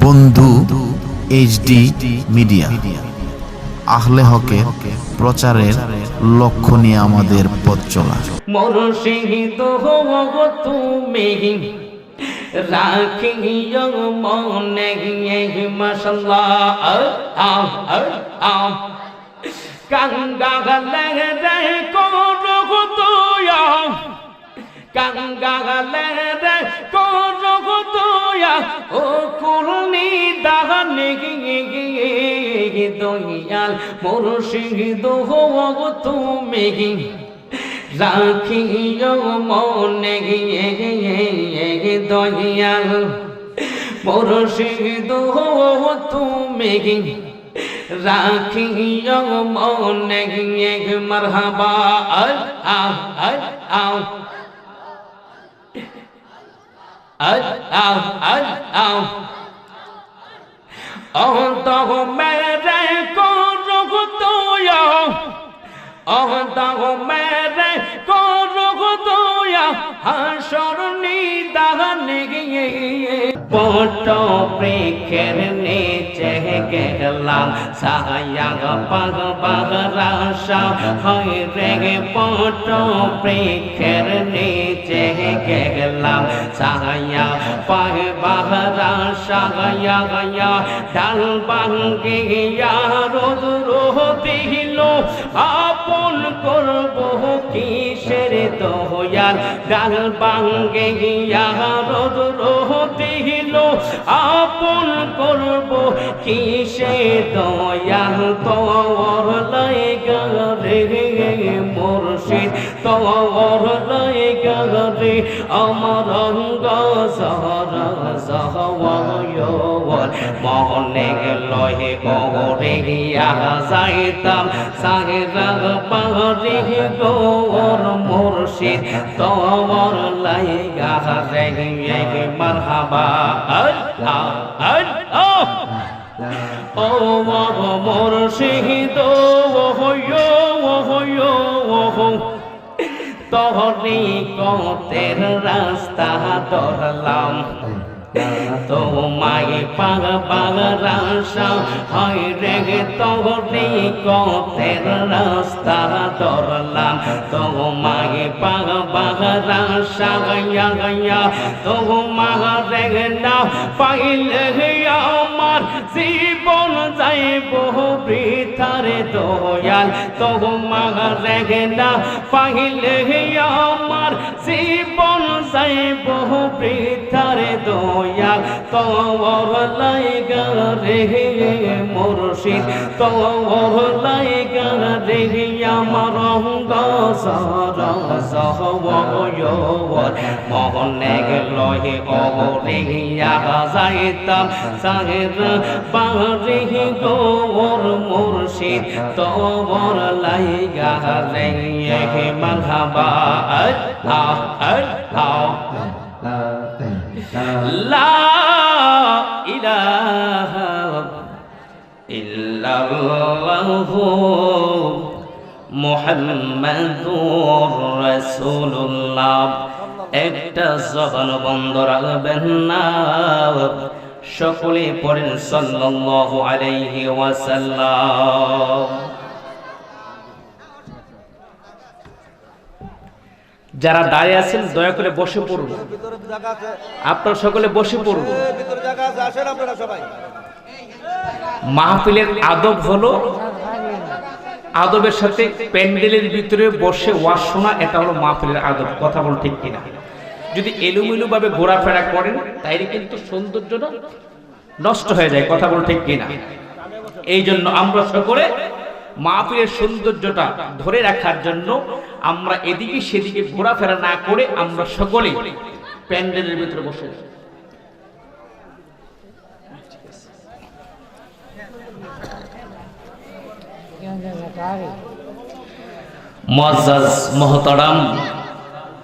বন্ধু HD media আহলে হকের প্রচারের লক্ষ্য নিয়ে আমাদের পথ চলা। মুর্শিদ হো তুমি রাখিও মনে মাশাআল্লাহ গঙ্গা গলে রে করো তোয়া গঙ্গা গলে রে করো তোয়া ও করুণী দাহনে দয়াল মুর্শিদ হো তুমি রাখিও মনে দয়াল মুর্শিদ হো তুমি রাখিও মনে মারহাবা তো মেরে করো তোয়া মেরে করো তোয়া হাসর নিদানে পট বৃক্ষের নিচে গেলাম সায়া পাগ বাগরাশা হয় রে পট বৃক্ষের নিচে গেলাম সায়া পাগ বাগরাশা গয়া গয়া ডাল ভাঙ্গিয়া রোদ দিল আপন করব কিসের দয়াল ডাল ভাঙ্গিয়া রোদ দিল আপন করব কিসের দয়াল তোর লাইগা রে মুর্শিদ তোর লাইগা রে আমার অঙ্গ সহরা সহওয়াল মনে লহে গরে গিয়া যাইতাম সাহেরা পারে গোর মুর্শিদ তোর লাইগা রে মারহাবা ও মুর্শিদ তোহরি কতের রাস্তা ধরলাম তোমায় পাগ বাগরাশা হয় রে তোহরি কতের রাস্তা ধরলাম তোমায় পাগ বাগরাশা গয়া গয়া তোমায় রে না পাইলে আমার জীবন যাইব বৃথারে দয়াল তোমায় রে না পাইলে আমার জীবন যাইব বৃথারে দয়াল তোর লাইগা রে মুর্শিদ তোর লাইগা রে আমার অঙ্গ সহরা সহওয়াল মনে লহে অগরে যাইতাম সাহের পারে গোর মুর্শিদ তোর লাইগা রে মারহাবা লা ইলাহা ইল্লাল্লাহু মুহাম্মাদুর রাসূলুল্লাহ। একটা জবান বন্ধ রাখবেন না, সকলে পড়েন সাল্লাল্লাহু আলাইহি ওয়াসাল্লাম। যারা দাঁড়িয়ে আছেন দয়া করে বসে পড়ুন, আপনারা সকলে বসে পড়ুন। মাহফিলের আদব হলো আদবের সাথে প্যান্ডেলের ভিতরে বসে ওয়াজ শোনা, এটা হলো মাহফিলের আদব। কথা বল ঠিক কিনা? যদি এলোমেলো ভাবে ঘোরাফেরা করেন তাইলে কিন্তু সৌন্দর্যটা নষ্ট হয়ে যায়। কথা বল ঠিক কিনা? এই জন্য আমরা সকলে মাহফিলের সৌন্দর্যটা ধরে রাখার জন্য আমরা এদিকে সেদিকে ঘোরাফেরা না করে আমরা সকলে প্যান্ডেলের ভিতরে বসে মুআজ্জাজ মুহতারাম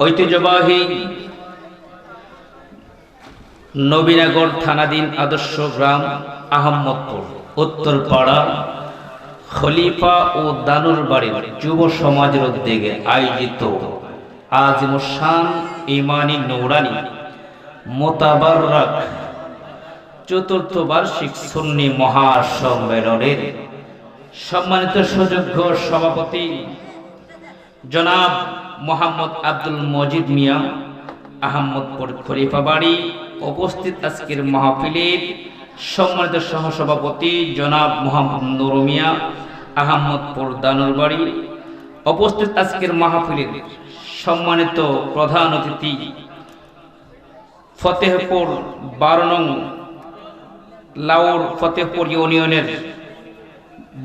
ঐতিহ্যবাহী নবীনগর থানাধীন আদর্শ গ্রাম আহমদপুর উত্তরপাড়া খলিফা ও দানুর বাড়ির যুব সমাজের উদ্যোগে আয়োজিত আজিমুশান ইমানি নূরানি মোতাবারক চতুর্থ বার্ষিক সুন্নি মহাসম্মেলনের সম্মানিত সুযোগ্য সভাপতি জনাব মোহাম্মদ আব্দুল মজিদ মিয়া আহমদপুর খলিফা বাড়ি, উপস্থিত আজকের মাহফিলের সম্মানিত সহসভাপতি জনাব মোহাম্মদ নুর মিয়া আহমদপুর দানুর বাড়ি, উপস্থিত আজকের মাহফিলের সম্মানিত প্রধান অতিথি ফতেহপুর 12 নং লাউর ফতেহপুর ইউনিয়নের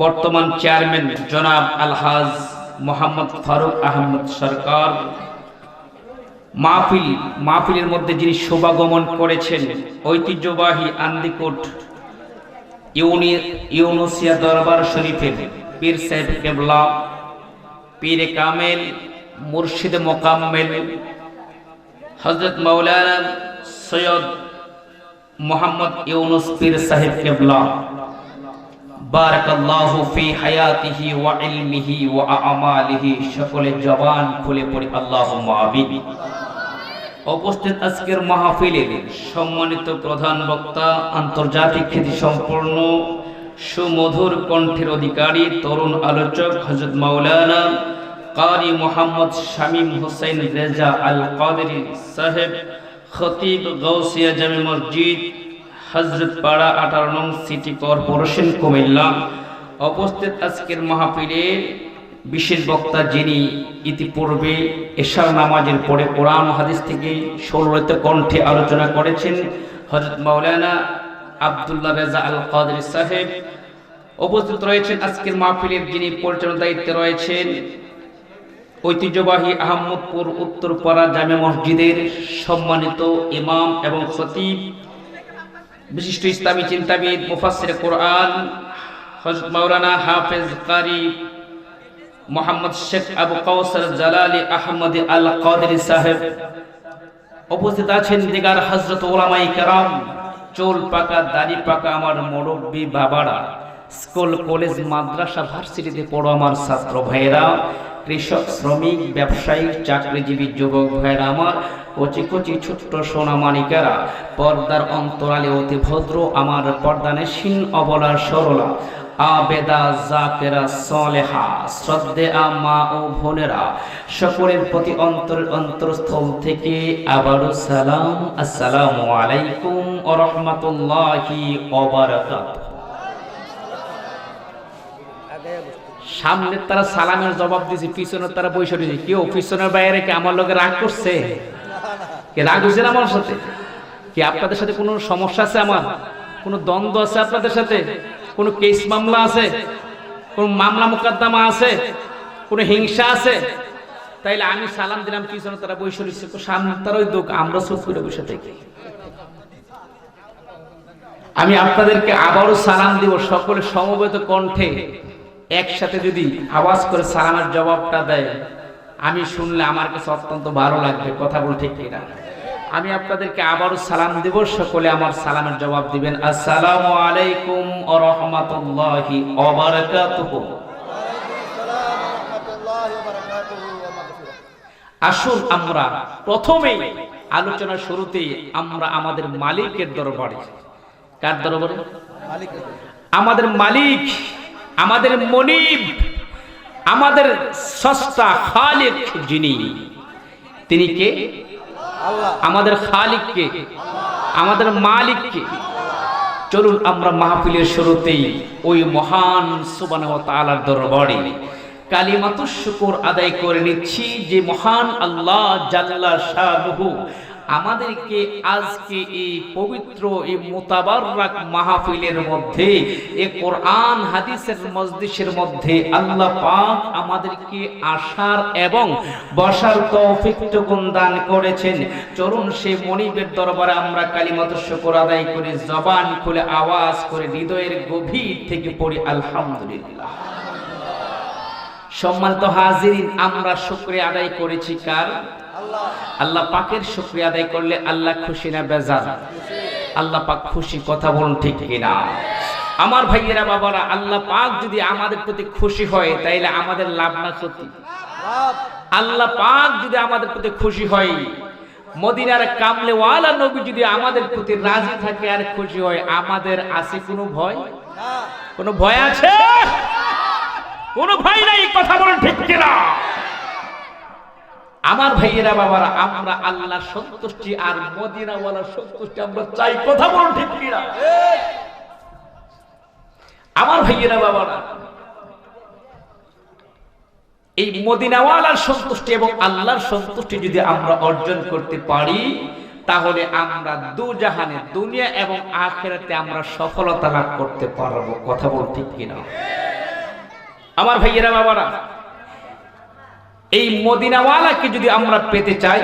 বর্তমান চেয়ারম্যান জনাব আলহাজ মোহাম্মদ ফারুক আহমদ সরকার, মাহফিলের মধ্যে যিনি শোভাগমন করেছেন ঐতিহ্যবাহী আন্দিকোট ইউনুসিয়া দরবার শরীফের পীর সাহেব কেবলা, পীরে কামেল, মুর্শিদ মোকাম্মেল হযরত মাওলানা সৈয়দ মোহাম্মদ ইউনুস পীর সাহেব কেবলা, বারাকাল্লাহু ফি হায়াতিহি ওয়া ইলমিহি ওয়া আমালিহি। সকলে জবান খুলে পড়ি আল্লাহুম্মা আমিন। উপস্থিত আজকের মাহফিলের সম্মানিত প্রধান বক্তা, আন্তর্জাতিক খ্যাতি সম্পন্ন সুমধুর কণ্ঠের অধিকারী তরুণ আলোচক হযরত মাওলানা কারি মোহাম্মদ শামীম হোসেন রেজা আল কাদেরী সাহেব, খতিব গাউসিয়া জামে মসজিদ হযরত পাড়া 18 নং সিটি কর্পোরেশন কুমিল্লা। উপস্থিত আজকের মাহফিলে বিশেষ বক্তা যিনি ইতিপূর্বে এশার নামাজের পরে কোরআন হাদিস থেকে সরলিত কণ্ঠে আলোচনা করেছেন হযরত মাওলানা আব্দুল্লাহ রেজা আল কাদেরী সাহেব। উপস্থিত রয়েছেন আজকের মাহফিলের যিনি পরিচালনার দায়িত্বে রয়েছেন ঐতিহ্যবাহী আহমদপুর উত্তরপাড়া জামে মসজিদের সম্মানিত ইমাম এবং খতিব, বিশিষ্ট ইসলামী চিন্তাবিদ মুফাসসির কোরআন হযরত মাওলানা হাফেজ কারি মোহাম্মদ শেখ আবু কাউসার জালালি আহমদ আল কাদেরী সাহেব। উপস্থিত আছেন দিগার হযরত উলামায়ে কেরাম, চুল পাকা দাড়ি পাকা আমার মুরব্বী বাবারা, স্কুল কলেজ মাদ্রাসা ভার্সিটিতে পড়ো আমার ছাত্র ভাইরা, কৃষক শ্রমিক ব্যবসায়ী চাকরিজীবী যুবক ভাইরা আমার, কচি কচি ছোট্ট সোনা মানিকেরা, পর্দার অন্তরালে অতি ভদ্র আমার পর্দানেশীন অবলা সরলা আবেদা জাকেরা সলেহা শ্রদ্ধেয়া মা ও বোনেরা, সকলের প্রতি অন্তরস্থল থেকে আবারও সালাম, আসসালামু আলাইকুম ওয়া রাহমাতুল্লাহি ওয়া বারাকাতুহু। সামনের তারা সালামের জবাব দিয়েছে, পিছনের তারা বৈশা দিয়েছে। কেউ পিছনের বাইরে কি আমার লোকে রাগ করছে? কে রাগ হয়েছে আমার সাথে? কি আপনাদের সাথে কোনো সমস্যা আছে? আমার কোনো দ্বন্দ্ব আছে আপনাদের সাথে? কোনো কেস মামলা আছে? কোন মামলা মোকদ্দমা আছে? কোনো হিংসা আছে? তাইলে আমি সালাম দিলাম, পিছনে তারা বৈশা দিচ্ছে, সামনের তারাই দোক, আমরা চুপ করে বসে থাকি। আমি আপনাদেরকে আবারও সালাম দিব, সকলে সমবেত কণ্ঠে একসাথে যদি আওয়াজ করে সালামের জবাবটা দেয়, আমি শুনলে আমার কাছে অত্যন্ত ভালো লাগবে। কথা বল ঠিক কিনা? আমি আপনাদেরকে আবারও সালাম দেব, সকলে আমার সালামের জবাব দিবেন। আসসালামু আলাইকুম ওয়া রাহমাতুল্লাহি ওয়া বারাকাতুহু। আসুন আমরা প্রথমেই আলোচনার শুরুতেই আমরা আমাদের মালিকের দরবারে, কার দরবারে? আমাদের মালিক, আমাদের মনিব, আমাদের স্রষ্টা খালিক যিনি, তিনি কে? আল্লাহ। আমাদের খালিক কে? আমাদের মালিক কে? চলুন আমরা মাহফিলের শুরুতেই ওই মহান সুবহানাহু ওয়া তাআলার দরবারে কালিমাতুশ শুকর আদায় করে নিচ্ছি যে মহান আল্লাহ জাল্লা শানুহু আমাদেরকে আজকে এই পবিত্র এই মুতাবাররাক মাহফিলের মধ্যে, এই কোরআন হাদিসের মজলিসের মধ্যে আল্লাহ পাক আমাদেরকে আসার এবং বসার তৌফিকটুকু দান করেছেন। চলুন সেই মনিবের দরবারে আমরা কালিমাতুশ শুকর আদায় করে জবান খুলে আওয়াজ করে হৃদয়ের গভীর থেকে পড়ি আলহামদুলিল্লাহ। সম্মানিত হাজিরিন, আমরা শুকরিয়া আদায় করেছি কার? আল্লাহ পাকের শুকরিয়া আদায় করলে আল্লাহ খুশি না বেজার? আল্লাহ পাক খুশি। কথা বলুন ঠিক কিনা? আমার ভাইয়েরা বাবারা, আল্লাহ পাক যদি আমাদের প্রতি খুশি হয় তাইলে আমাদের লাভ না ক্ষতি? আল্লাহ পাক যদি আমাদের প্রতি খুশি হয় মদিনার কামলেওয়ালা নবী যদি আমাদের প্রতি রাজি থাকে আর খুশি হয়, আমাদের আছে কোনো ভয়? কোনো ভয় আছে? কোনো ভয় নাই। কথা বলেন ঠিক কিনা? আমার ভাইয়েরা বাবারা, আমরা আল্লাহর সন্তুষ্টি আর মদিনাওয়ালার সন্তুষ্টি আমরা চাই। কথা বলেন ঠিক কিনা? আমার ভাইয়েরা বাবারা, এই মদিনাওয়ালার সন্তুষ্টি এবং আল্লাহর সন্তুষ্টি যদি আমরা অর্জন করতে পারি, তাহলে আমরা দুজাহানে, দুনিয়া এবং আখিরাতে আমরা সফলতা লাভ করতে পারবো। কথা বল ঠিক কিনা? আমার ভাইয়েরা বাবারা, এই মদিনাওয়ালাকে যদি আমরা পেতে চাই,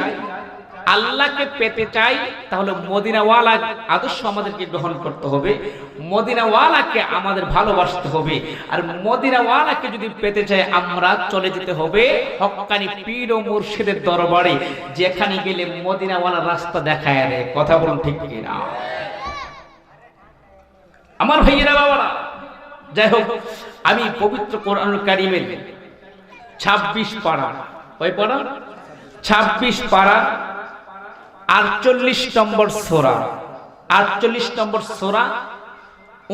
আল্লাহকে পেতে চাই, তাহলে মদিনাওয়ালা আদর্শ আমাদেরকে গ্রহণ করতে হবে, মদিনাওয়ালাকে আমাদের ভালোবাসতে হবে। আর মদিনাওয়ালাকে যদি পেতে চাই, আমরা চলে যেতে হবে হক্কানি পীর ও মুর্শিদের দরবারে, যেখানে গেলে মদিনাওয়ালা রাস্তা দেখায় দেয়। কথা বলুন ঠিক কিনা? আমার ভাইয়েরা বাবারা, যাই হোক, আমি পবিত্র কোরআনুল কারীমের 26 পারা, কয় পারা? 26 পারা 48 নম্বর সূরা, 48 নম্বর সূরা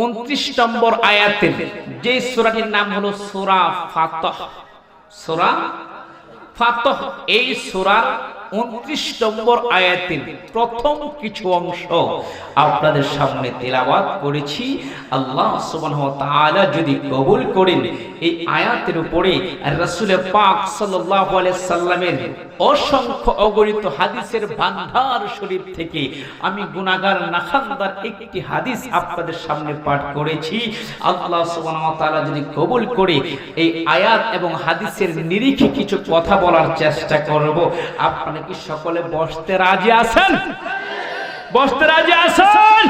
29 নম্বর আয়াতের যে সূরাটির নাম হলো সূরা ফাতহ। সূরা ফাতহ, এই সূরার 29 নম্বর আয়াতের প্রথম কিছু অংশ আপনাদের সামনে তেলাওয়াত করেছি। আল্লাহ সুবহানাহু ওয়া তাআলা যদি কবুল করেন, এই আয়াতের উপরে রাসূল পাক সাল্লাল্লাহু আলাইহি সাল্লামের অসংখ্য অগণিত হাদিসের ভান্ডার শরীফ থেকে আমি গুনাহগার নাখান্দার একটি হাদিস আপনাদের সামনে পাঠ করেছি। আল্লাহ সুবহানাহু ওয়া তাআলা যদি কবুল করে, এই আয়াত এবং হাদিসের নিরিখে কিছু কথা বলার চেষ্টা করব। আপনারা কি সকলে বসতে রাজি আছেন? বসতে রাজি আছেন?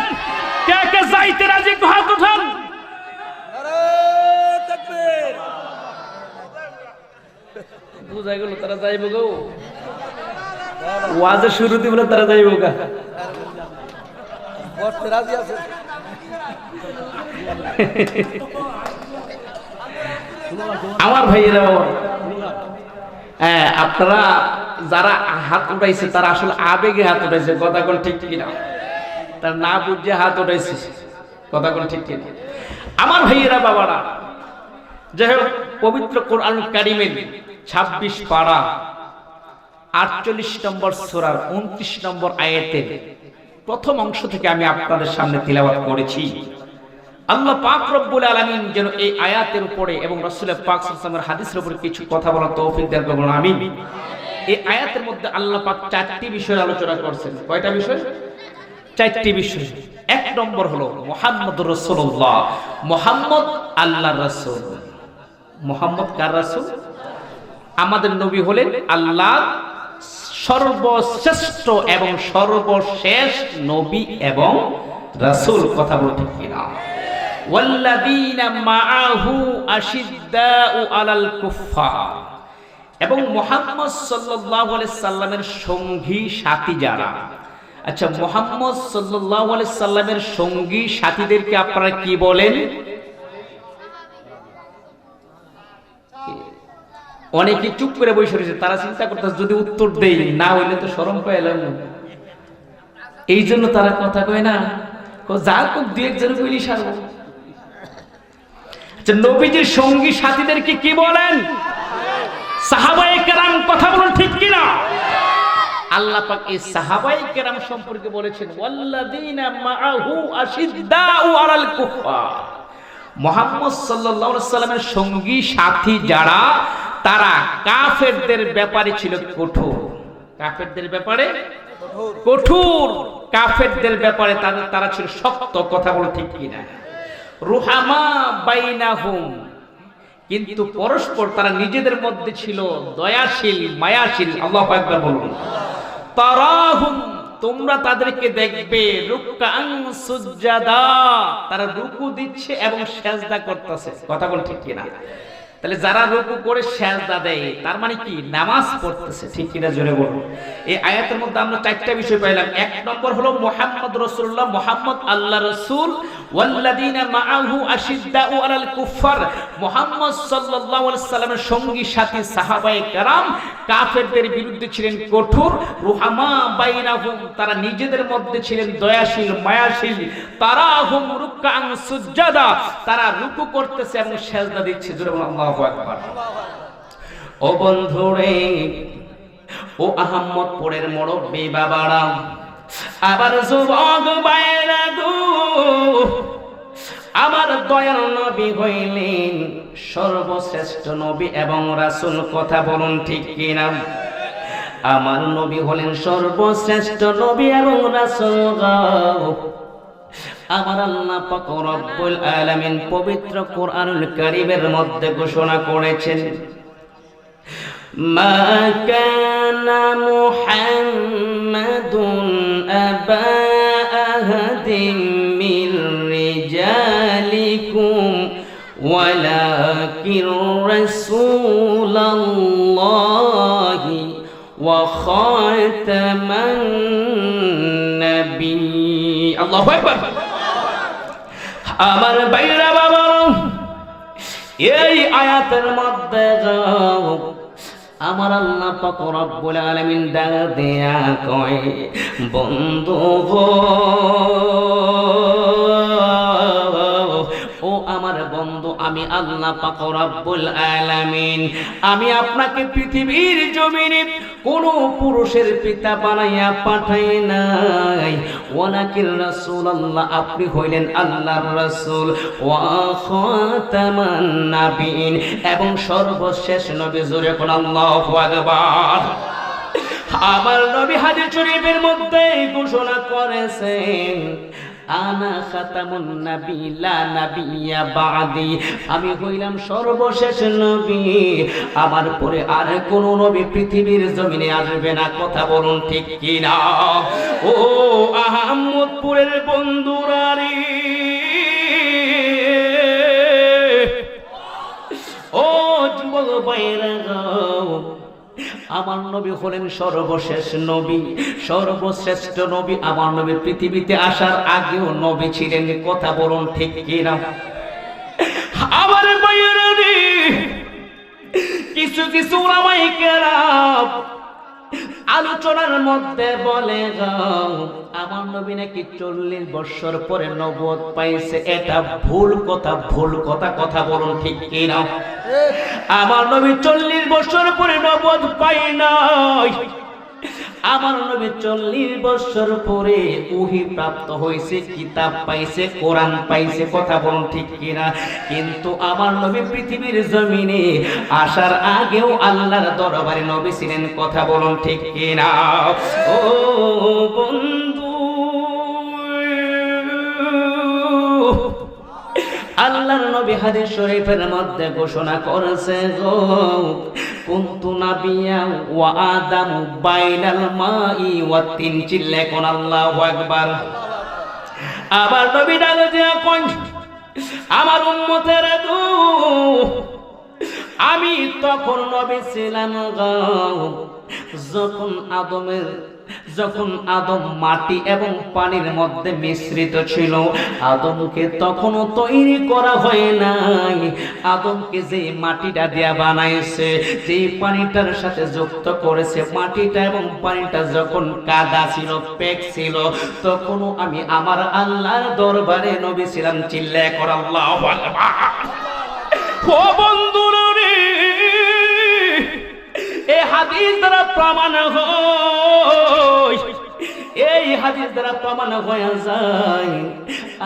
কে কে যাইতে রাজি? হাত উঠান। নারে তাকবীর। বুঝা গেল তারা যাইব গো। ওয়াজের শুরুতে বলে তারা যাইব গা। বসতে রাজি আছেন? আমার ভাইয়েরা, হ্যাঁ, আপনারা যারা হাত উঠাইছে তারা আসলে আবেগে হাত উঠাইছে। কথা কোন ঠিক কিনা? তার না বুঝে হাত উঠাইছে। কথা কোন ঠিক কিনা? আমার ভাইয়েরা বাবারা, যাই হোক, পবিত্র কোরআনুল কারীমের 26 পারা 48 নম্বর সূরার 29 নম্বর আয়াতের প্রথম অংশ থেকে আমি আপনাদের সামনে তিলাওয়াত করেছি। আল্লাহ পাক রব্বুল আলামিন যেন এই আয়াতের উপরে এবং রাসূল পাক সাল্লাল্লাহু আলাইহি ওয়াসাল্লামের হাদিসের উপরে কিছু কথা বলার তৌফিক দান করুন, আমিন। এই আয়াতের মধ্যে আল্লাহ পাক 4টি বিষয় আলোচনা করেছেন। কয়টা বিষয়? 4টি বিষয়। এক নম্বর হলো মুহাম্মদুর রাসূলুল্লাহ, মুহাম্মদ আল্লাহর রাসূল। মুহাম্মদ কার রাসূল? আমাদের নবী হলেন আল্লাহর সর্বশ্রেষ্ঠ এবং সর্বশেষ নবী এবং রাসূল। কথা বলতে কিনা? ওয়াল্লাযীনা মাআহু আশিদ্দাউ আলাল কুফফার, এবং মুহাম্মদ সাল্লাল্লাহু আলাইহি সাল্লামের সঙ্গী সাথী যারা। আচ্ছা, মুহাম্মদ সাল্লাল্লাহু আলাইহি সাল্লামের সঙ্গী সাথীদেরকে আপনারা কি বলেন? অনেকে চুপ করে বসে রয়েছে, তারা চিন্তা করতেছে যদি উত্তর দেই না হইলে তো শরম পাইলাম, এই জন্য তারা কথা কয় না। যা খুব দুই একজন কইলি সারব। নবীজির সঙ্গী সাথীদেরকে কি বলেন? সাহাবায়ে কেরাম। কথা বলেন ঠিক কিনা? আল্লাহ পাক এই সাহাবায়ে কেরাম সম্পর্কে বলেছেন, ওয়াল্লাযীনা মাআহু আশিদ্দাউ আলাল কুফফার। মুহাম্মদ সাল্লাল্লাহু আলাইহি সাল্লামের সঙ্গী সাথী যারা, তারা কাফেরদের ব্যাপারে ছিল কঠোর। কাফেরদের ব্যাপারে কঠোর, কাফেরদের ব্যাপারে তারা ছিল শক্ত। কথা বল ঠিক কিনা? রুহামা বাইনাহুম, কিন্তু পরস্পর তারা নিজেদের মধ্যে ছিল দয়াশীল, মায়াশীল। আল্লাহু আকবার বলুন। তারাহুম, তোমরা তাদেরকে দেখবে রুকআন সুজদা, তারা রুকু দিচ্ছে এবং সিজদা করতেছে। কথা বল ঠিক কিনা? তাহলে যারা রুকু করে সেজদা দেয় তার মানে কি নামাজ পড়তেছে, ঠিক কিনা জোরে বলুন। এই আয়াতের মধ্যে আমরা চারটা বিষয় পাইলাম। এক নম্বর হলো মুহাম্মদ রাসূলুল্লাহ, মুহাম্মদ আল্লাহ রাসূল, ওয়াল্লাযীনা মাআহু আশিদ্দাউ আলাল কুফার, মুহাম্মদ সাল্লাল্লাহু আলাইহি সাল্লামের সঙ্গী সাথী সাহাবায়ে কেরাম কাফেরদের বিরুদ্ধে ছিলেন কঠোর, রুহামা বাইনাহুম, তারা নিজেদের মধ্যে ছিলেন দয়াশীল মায়াশীল, তারাহুম রুকআন সুজদা, তারা রুকু করতেছে এবং সেজদা দিচ্ছে। জোরে বলুন আল্লাহু আকবার। ও বন্ধুরে, ও আহম্মদপুরের মুরব্বি বাবারা, আবার যুবক ভাইরা গো, আমার দয়াল নবী হইলেন সর্বশ্রেষ্ঠ নবী এবং রাসূল, কথা বলুন ঠিক কিনা? আমার নবী হলেন সর্বশ্রেষ্ঠ নবী এবং রাসূল। আমার আল্লাহ পাক রব্বুল আলামিন পবিত্র কোরআনুল কারীমের মধ্যে ঘোষণা করেছেন, মা কানা মুহাম্মাদুন আবা আহাদিম মির রিজালিকুম ওয়ালাকিন রাসূলুল্লাহি ওয়া খাতামান নাবিয়্যিন। আল্লাহু আকবার। আমার বাইরা বাবা, এই আয়াতের মধ্যে আমার আল্লাহ পাক রব্বুল আলামিন ডাক দেয়া কয়, বন্ধু গো, ও আমার বন্ধু, আমি আল্লাহ পাক রব্বুল আলামিন আমি আপনাকে পৃথিবীর জমিনে কোন পুরুষের পিতা বানাইয়া পাঠাই নাই, ওয়ালাকিন রাসূলুল্লাহ, আপনি হইলেন আল্লাহর রাসূল, ওয়া খাতামান নাবিয়িন, এবং সর্বশেষ নবী। জোরে কোন আল্লাহু আকবার। আমার নবী হাদিস শরীফের মধ্যে ঘোষণা করেছেন, আনা খাতামুন নাবী লা নাবিয়্যা বাদি, আমি হইলাম সর্বশেষ নবী, আমার পরে আর কোন নবী পৃথিবীর জমিনে আসবে না, কথা বলুন ঠিক কিনা? ও আহমদপুরের বন্ধুরা রে, ও যুবক ভাইরা, আমার নবী হলেন সর্বশেষ নবী, সর্বশ্রেষ্ঠ নবী। আমার নবী পৃথিবীতে আসার আগেও নবী ছিলেন, কথা বলুন ঠিক কিনা? আমার ভাইয়েরা রে, কিছু কিছু উলামায়ে কেরাম আলোচনার মধ্যে বলে যাও, আমার নবী নাকি 40 বছর পরে নবুয়ত পাইছে। এটা ভুল কথা, ভুল কথা, কথা বলুন ঠিক কিনা? আমার নবী 40 বছর পরে নবুয়ত পাই নাই। আমার নবী 40 বছর পরে ওহী প্রাপ্ত হয়েছে, কিতাব পাইছে, কোরআন পাইছে, কথা বলুন ঠিক কিনা? কিন্তু আমার নবী পৃথিবীর জমিনে আসার আগেও আল্লাহর দরবারে নবী ছিলেন, কথা বলুন ঠিক কিনা? ও বন্ধু, আল্লাহর নবী হাদিস শরীফের মধ্যে ঘোষণা করেছে, গো কুনতু নাবিয়্যা ওয়া আদামু বাইনাল মাই ওয়া তিন, চিল্লে কোন আল্লাহু আকবার। আবার নবী ডাক দিয়া কই, আমার উম্মতের গো, আমি তখন নবী ছিলাম গো, যখন আদম মাটি এবং পানির মধ্যে মিশ্রিত ছিল। আদমকে তখনও তৈরি করা হয় নাই। আদমকে যে মাটিটা দিয়া বানাইছে, যে পানিটার সাথে যুক্ত করেছে, মাটিটা এবং পানিটা যখন কাদা ছিল, পেক ছিল, তখনও আমি আমার আল্লাহর দরবারে নবী ছিলাম, চিল্লায় কর আল্লাহু আকবার। ও বন্ধুরা রে, এই হাদিস দ্বারা প্রমাণ হয়, এই হাদিস দ্বারা প্রমাণ হয়ে যায়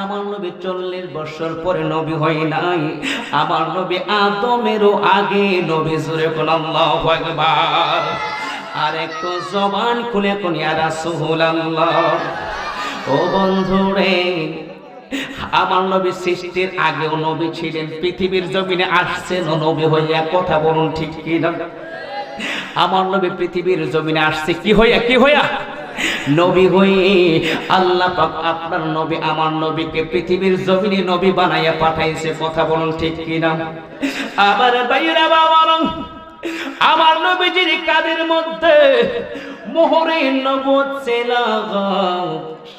আমার নবী 40 বছর পরে নবী হয় নাই। আমার নবী আদমেরও আগে নবী। জোরে কোন আল্লাহু আকবার। আর একটু জবান খুলে কোন ইয়া রাসূলুল্লাহ। ও বন্ধুরে, আমার নবী সৃষ্টির আগেও নবী ছিলেন, পৃথিবীর জমিনে আসছেন নবী হইয়া, কথা বলুন ঠিক কিনা? আমার নবী পৃথিবীর জমিনে আসছে কি হইয়া? কি হইয়া? নবী হয়ে আল্লাহ পাক আপনার নবী আমার নবীকে পৃথিবীর জমিনে নবী বানাইয়া পাঠাইছে। কথা বলুন ঠিক কিনা? আবার বাইরা বাবা, আমার নবীজির কাদের মধ্যে মোহরে নবুয়ত ছিল।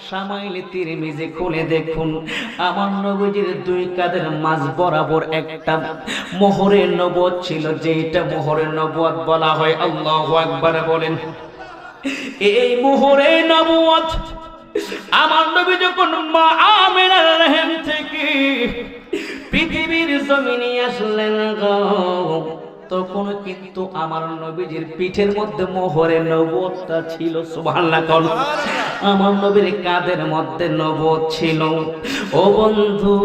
সামাইলে তিরমিজি খুলে দেখুন, আমার নবীজির দুই কাদের মাঝ বরাবর একটা মোহরে নবুয়ত ছিল, যেটা মোহরে নবুয়ত বলা হয়। আল্লাহু আকবার বলেন। এই মোহরে নবুয়ত আমার নবী যখন মা আমিনার রহম থেকে পৃথিবীর জমিনে আসলেন গো, তখন কিন্তু আমার নবীজির পিঠের মধ্যে মোহরে নবুয়তটা ছিল। সুবহানাল্লাহ। আমার নবীর কাদের মধ্যে নবুয়ত ছিল। ও বন্ধু,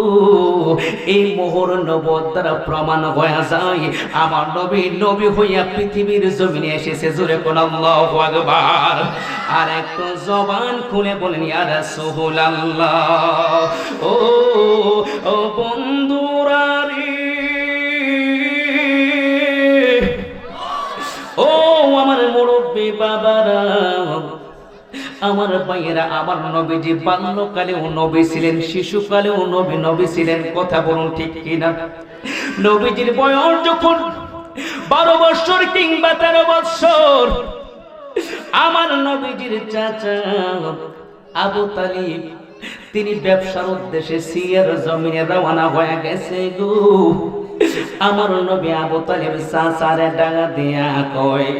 এই মোহর নবুয়ত দ্বারা প্রমাণ হয়ে যায় আমার নবী নবী হইয়া পৃথিবীর জমিনে এসেছে। জোরে কোন আল্লাহু আকবার। আর একটু জবান খুলে বলেন ইয়া রাসূলুল্লাহ। ও বন্ধুরা রে, ও আমার মুরব্বী বাবারা, আমার ভাইয়েরা, আমার নবীজি বাল্যকালেও নবী ছিলেন, শিশুকালেও নবী ছিলেন। কথা বলুন ঠিক কিনা? নবীজির বয়স যখন 12 বছর কিংবা 13 বছর, আমার নবীজির চাচা আবু তালিব তিনি ব্যবসার উদ্দেশ্যে সিরিয়ার জমিনে রওনা হয়ে গেছে গো। আমার নবী আবু তালিব চাচারে ডাঙা দিয়া কয়,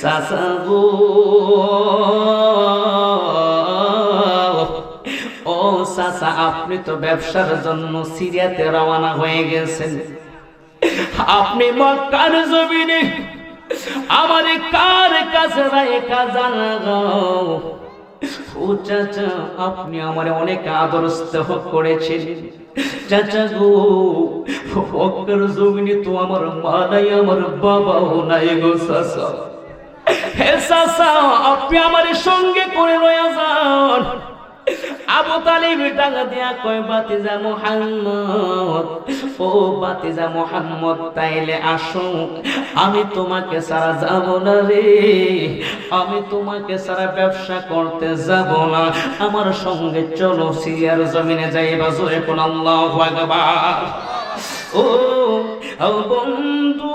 চাচা গো, ও চাচা, আপনি তো ব্যবসার জন্য সিরিয়াতে রওনা হয়ে গেছেন, আপনি মক্কার জমিনে আমার কার কাছে রাখা জানা? ও চাচা, আপনি আমার অনেক আদর স্নেহ করেছেন। চাচা গো, মক্কার জমিনে তো আমার মা নাই, আমার বাবাও নাই গো চাচা। হে চাচা, আপনি আমার সঙ্গে করে লয়া যান। আবু তালিব ডাঙা দিয়া কয়, বাতিজা মুহাম্মদ, ও বাতিজা মুহাম্মদ, তাইলে আসো, আমি তোমাকে ছাড়া যাব না রে, আমি তোমাকে ছাড়া ব্যবসা করতে যাব না, আমার সঙ্গে চলো, সিরিয়ার জমিনে যাইবা। জোরে কোন আল্লাহু আকবার। ও বন্ধু,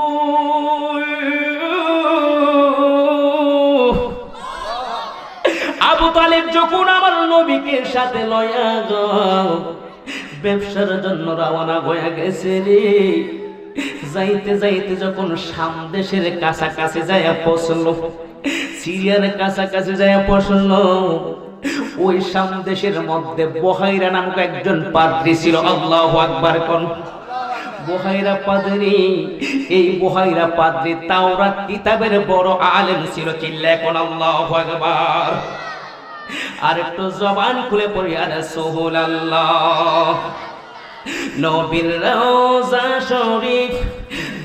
আবু তালিব যখন আমার নবীকে সাথে লয়া যাও ব্যবসার জন্য রওনা হয়ে গেছে রে, যাইতে যাইতে যখন শাম দেশের কাছাকাছি যায় পৌঁছলো, সিরিয়ার কাছাকাছি যায় পৌঁছলো, ওই শাম দেশের মধ্যে বুহাইরা নামক একজন পাদ্রী ছিল। আল্লাহু আকবার কোন বুহাইরা পাদ্রী। এই বুহাইরা পাদ্রী তাওরাত কিতাবের বড় আলেম ছিল। চিল্লায় কোন আল্লাহু আকবার। আর একটু জবান খুলে পড়ি আর রাসূলুল্লাহ। নবীর রওজা শরীফ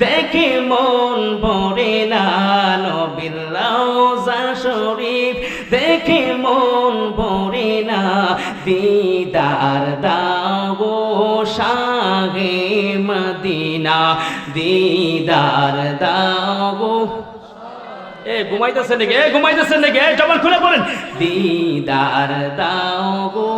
দেখে মন ভরে না, নবীর রওজা শরীফ দেখে মন ভরে না, দিদার দাও শাহে মদিনা, দিদার দাও। ঘুমাইতেছেন নাকি? ঘুমাইতেছেন নাকি? জবান খুলে বলেন, দিদার দাও গো।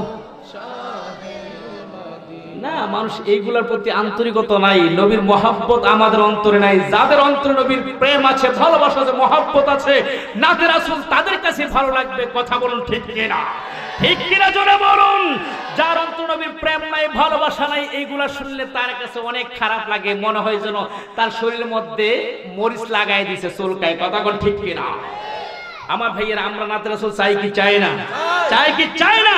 না, মানুষ এইগুলোর প্রতি আন্তরিকতা নাই, নবীর মহব্বত আমাদের অন্তরে নাই। যাদের অন্তরে নবীর প্রেম আছে, ভালোবাসা আছে, মহব্বত আছে, নাতে রাসূল, তাদের কাছে ভালো লাগবে। কথা বলুন ঠিক কিনা? ঠিক কিনা জোরে বলুন। যার অন্তরে নবীর প্রেম নাই, ভালোবাসা নাই, এইগুলা শুনলে তার কাছে অনেক খারাপ লাগে, মনে হয় যেন তার শরীরের মধ্যে মরিচ লাগাই দিছে, চুলকায়। কথা বলুন ঠিক কিনা? আমার ভাইয়েরা, আমরা নাতে রাসূল চাই কি চাই না? চাই কি চাই না?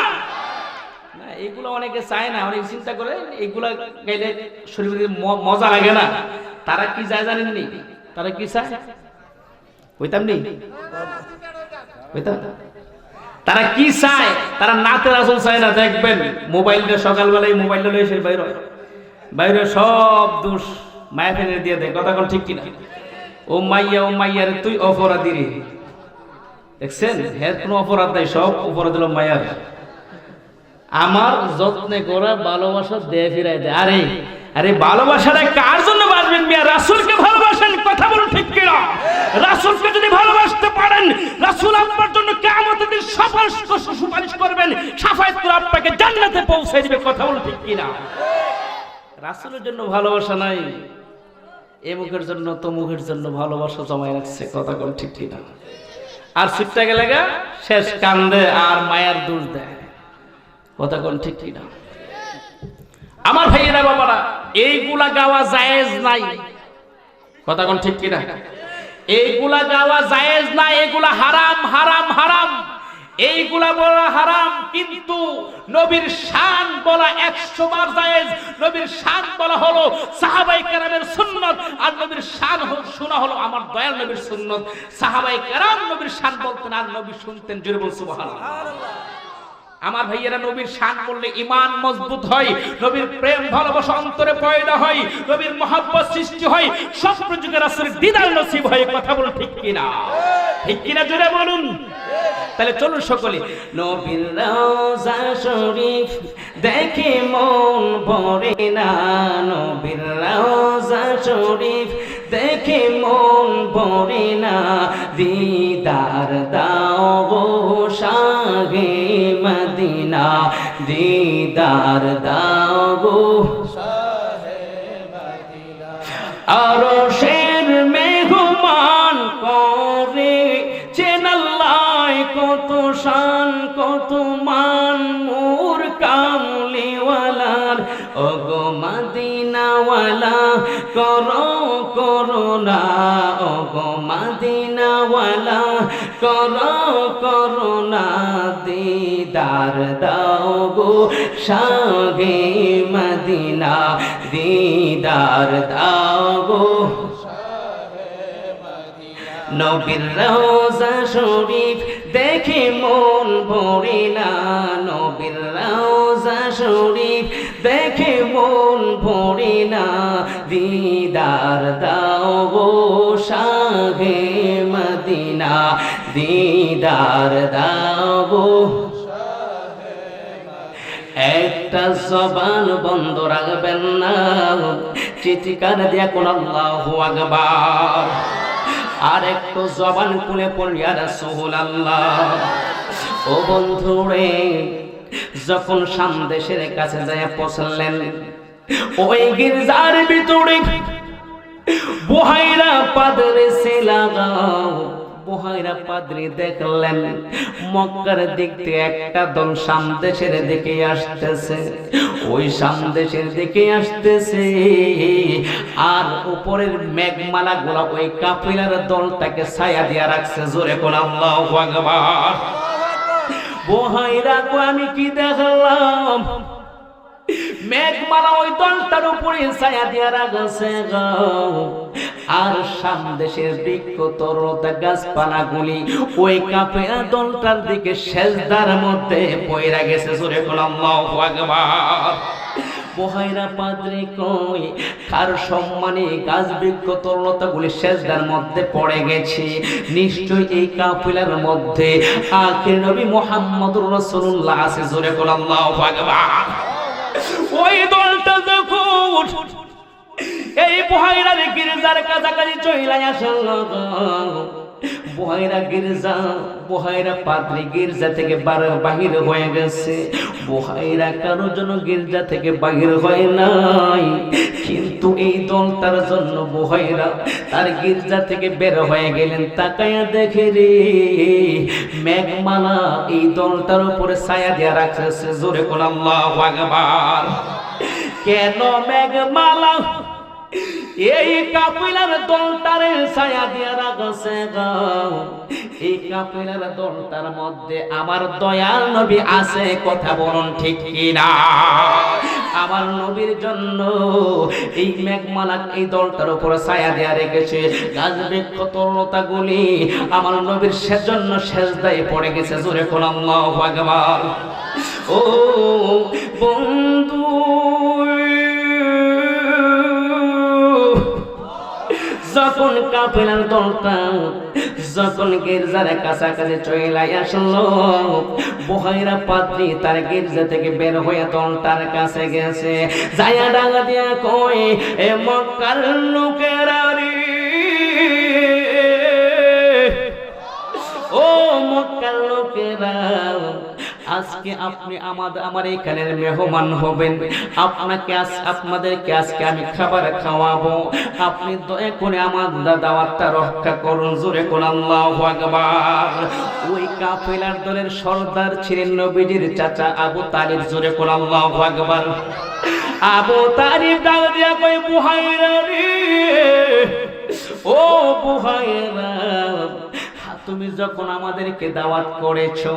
এগুলো অনেকে চায় না, অনেকে চিন্তা করে এগুলা গাইলে শরীরে মজা লাগে না। তারা কি চায় জানেননি? তারা কি চায়? হইতাম নি? হইতাম? তারা কি চায়? তারা নাতে রাসূল চায় না। দেখবেন মোবাইলটা সকালবেলায় মোবাইলটা লয়ে এসে বাইরে সব দোষ মায়া ফেলে দিয়ে দেয়। কথা কোন ঠিক কিনা? ও মাইয়া রে তুই অপরাধী রে। দেখছেন, হের কোনো অপরাধ নাই, সব অপরাধ হলো মায়ার। আমার যত্নে করা ভালোবাসা দেয় ফিরাই দেয়। আরে ভালোবাসাটা কার জন্য ভালোবাসবেন মিয়া, রাসূলকে ভালোবাসেন, কথা বলুন ঠিক কিনা? রাসূলকে যদি ভালোবাসতে পারেন, রাসূল আপনার জন্য কিয়ামতের দিন সুপারিশ করবেন, শাফায়াত করে আপনাকে জান্নাতে পৌঁছে দিবে, কথা বলুন ঠিক কিনা? রাসূলের জন্য ভালোবাসা নাই, এ মুখের জন্য তো মুখের জন্য ভালোবাসা জমায় রাখছে, কথা বলুন ঠিক কিনা? আর ছুটতে গেলে শেষ কান্দে আর মায়ের দোষ দেয়, কথা বলুন ঠিক কিনা? আমার ভাইয়েরা বাবারা, এইগুলা গাওয়া জায়েজ নাই, কথা কোন ঠিক কিনা? এইগুলা গাওয়া জায়েজ নাই, এগুলা হারাম হারাম হারাম, এইগুলা বলা হারাম। কিন্তু নবীর শান বলা 100 বার জায়েজ। নবীর শান বলা হলো সাহাবায়ে কেরামের সুন্নাত, আর নবীর শান শোনা হলো আমার দয়াল নবীর সুন্নাত। সাহাবায়ে কেরাম নবীর শান বলতেন আর নবী শুনতেন, জোরে বল সুবহানাল্লাহ। আমার ভাইয়েরা, নবীর শান বললে ঈমান মজবুত হয়, নবীর প্রেম ভালোবাসা অন্তরে পয়দা হয়, নবীর মহব্বত সৃষ্টি হয়, সব যুগে রাসূলের দিদার নসিব হয়, কথা বলুন ঠিক কিনা? ঠিক কিনা জোরে বলুন। তাহলে চলুন সকলে, নবীর রওজা শরীফ দেখে মন ভরে না, নবীর রওজা শরীফ দেখে মন ভরে না, দিদার দাও গো শাহে মদিনা, দিদার দাও গো শাহে মদিনা। আরশের মেহমান করে চেনাল্লাহ, কত শান কত মান মোর কামলিওয়ালার, ওগো মদিনাওয়ালা করো করুণা, ওগো মদিনাওয়ালা করো করুণা, দিদার দাও গো শাহে মদিনা, দিদার দাও গো। নবীর রওজা শরীফ দেখে মন ভরে না, নবীর রওজা শরীফ দেখে মন ভরে না, দিদার দাও গো শাহে মদিনা, দিদার দাও গো। একটা জবান বন্ধ রাখবেন না, চিৎকার দিয়া কোন আল্লাহু আকবার। আর একটু জবান খুলে পড়ি ইয়া রাসূলুল্লাহ। ও বন্ধুরে, যখন সামদেশের কাছে যায় পৌঁছলেন, ওই গির্জার ভিতরে বুহাইরা পাদরে সেলাগাও, বুহাইরা পাদ্রী দেখলেন মক্কার দিক থেকে একটা দল সামদেশের দিকে আসতেছে, ওই সামদেশের দিকে আসতেছে, আর উপরের মেঘমালা গুলা ওই কাফিলার দলটাকে ছায়া দিয়া রাখছে, জোরে কোন আল্লাহু আকবার। বুহাইরা কো আমি কি দেখলাম, মেঘমালা ওই দলটার উপরে ছায়া দিয়া রাখছে গো, আর সামদেশের বৃক্ষ তরুলতা গাছপালা গুলি ওই কাফের দলটার দিকে সেজদার মধ্যে পয়রা গেছে, জোরে কোন আল্লাহু আকবার। বুহাইরা পাদ্রী কই কার সম্মানে গাছ বৃক্ষ তরুলতা গুলি সেজদার মধ্যে পড়ে গেছে, নিশ্চয়ই এই কাফেলার মধ্যে আখির নবী মুহাম্মদুর রাসূলুল্লাহ আছে, জোরে কোন আল্লাহু আকবার। ওই দলটা যখন এই বুহাইরার গির্জার কাছাকাছি চলে আসল, বুহাইরা গির্জা, বুহাইরা পাদ্রী গির্জা থেকে বাহির হয়ে গেছে, বুহাইরা কারো জন্য গির্জা থেকে বাহির হয় নাই, কিন্তু এই দলটার জন্য বুহাইরা তার গির্জা থেকে বের হয়ে গেলেন। তাকায়া দেখে রে, মেঘমালা এই দলটার উপরে ছায়া দিয়া রাখছে, জোরে কোন আল্লাহু আকবার। কেন মেঘমালা এই কাফেলার দলটারে ছায়া দিয়া রাখছে গো, এই কাফেলার দলটার মধ্যে আমার দয়াল নবী আছে, কথা বলুন ঠিক কিনা? আমার নবীর জন্য এই মেঘমালা এই দলটার উপর ছায়া দিয়া রেখেছে, গাছ বৃক্ষ তরুলতা গুলি আমার নবীর সেজন্য সেজদায় পড়ে গেছে, জোরে কোন আল্লাহু আকবার। ও বন্ধু, যখন কাফেলার দলটা যখন গির্জার কাছাকাছি চলে আসলো, বুহাইরা পাদ্রী তার গির্জা থেকে বের হয়ে দলটার কাছে গেছে, যায়া ডাকা দিয়া কয়, এ মক্কার লোকেরা রে, ও মক্কার লোকেরা, আজকে আপনি আমার এখানের মেহমান হবেন, আপনাদেরকে আজকে আমি খাবার খাওয়াবো, আপনি দয়া করে আমার দাওয়াতটা রক্ষা করুন। জোরে কোন আল্লাহু আকবার। ওই কাফেলার দলের সর্দার ছিলেন নবীজির চাচা আবু তালিব। জোরে কোন আল্লাহু আকবার। আবু তালিব ডাক দিয়া কয়, বুহাইরা রে, ও বুহাইরা, তুমি যখন আমাদেরকে দাওয়াত করেছো,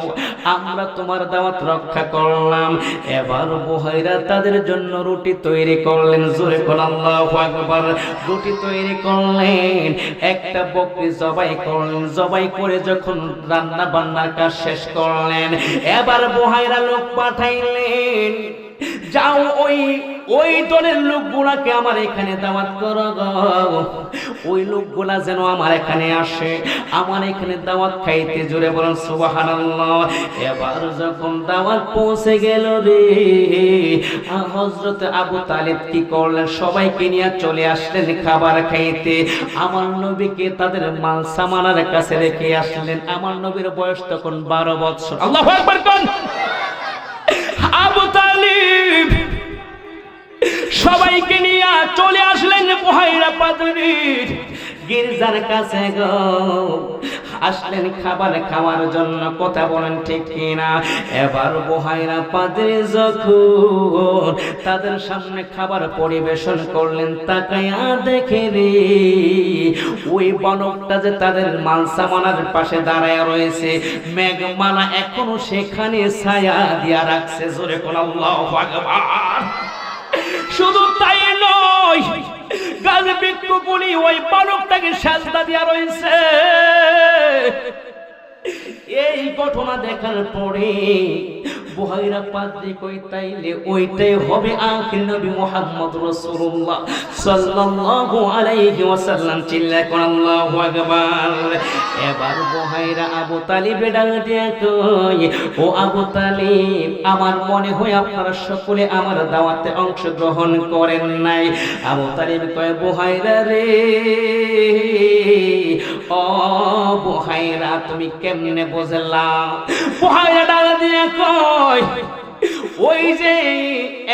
আমরা তোমার দাওয়াত রক্ষা করলাম। এবার বুহাইরা তাদের জন্য রুটি তৈরি করলেন। জোরে কোন আল্লাহু আকবার। রুটি তৈরি করলেন, একটা বকরি জবাই করলেন, জবাই করে যখন রান্না বান্নার কাজ শেষ করলেন, এবার বুহাইরা লোক পাঠাইলেন, যাও ওই দলের লোকগুলাকে আমার এখানে দাওয়াত করো গো, ওই লোকগুলা যেন আমার এখানে আসে, আমার এখানে দাওয়াত খাইতে। জোরে বলেন সুবহানাল্লাহ। এবার যখন দাওয়াত পৌঁছে গেল রে, হযরত আবু তালিব কি করলেন, সবাইকে নিয়ে চলে আসলেন খাবার খাইতে। আমার নবীকে তাদের মাল সামানের কাছে রেখে আসলেন। আমার নবীর বয়স তখন 12 বছর। আল্লাহু আকবার কোন। আবু তালিব সবাইকে নিয়ে চলে আসলেন বুহাইরা পাদ্রীর গির্জার কাছে গো, আসলেন খাবার খাওয়ার জন্য। কথা বলেন ঠিক কিনা? এবার বুহাইরা পাদ্রী যখন তাদের সামনে খাবার পরিবেশন করলেন, তাকায়া দেখে রে, ওই বালকটা যে তাদের মালসামানার পাশে দাঁড়ায় রয়েছে, মেঘমালা এখনো সেখানে ছায়া দিয়া রাখছে। জোরে কোন আল্লাহু আকবার। শুধু তাই নয়, গাছ বৃক্ষগুলি ওই বালকটাকে সাজদা দিয়া রয়েছে। এই ঘটনা দেখার পরে বুহাইরা পাদ্রী কই, তাইলে ওইটাই হবে আখির নবী মুহাম্মদ রাসূলুল্লাহ সাল্লাল্লাহু আলাইহি ওয়াসাল্লাম। চিল্লায় কোন আল্লাহু আকবার। এবার বুহাইরা আবু তালিবে ডাক দিয়ে কই, ও আবু তালিব, আমার মনে হয় আপনারা সকলে আমার দাওয়াতে অংশগ্রহণ করেন নাই। আবু তালিব কয়, বুহাইরা রে, ও বুহাইরা, তুমি কেমনে বুঝলা? বুহাইরা ডাক দিয়ে কয়, ওই যে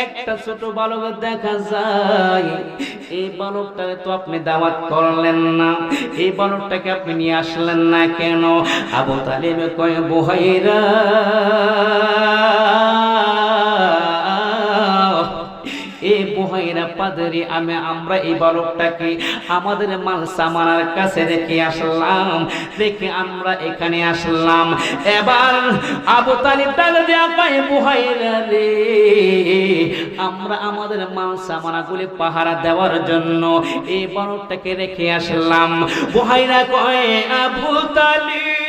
একটা ছোট বালক দেখা যায়, এই বালকটাকে তো আপনি দাওয়াত করলেন না, এই বালকটাকে আপনি নিয়ে আসলেন না কেন? আবু তালিব কয়, বুহাইরা, এই বুহাইরা পাদ্রী, আমরা এই বালকটাকে আমাদের মাল সামানার কাছে রেখে আসলাম, রেখে আমরা এখানে আসলাম। এবার আবু তালিব ডাক দিয়া কয়, বুহাইরা রে, আমরা আমাদের মাল সামানাগুলি পাহারা দেওয়ার জন্য এই বালকটাকে রেখে আসলাম। বুহাইরা কয়, আবু তালিব,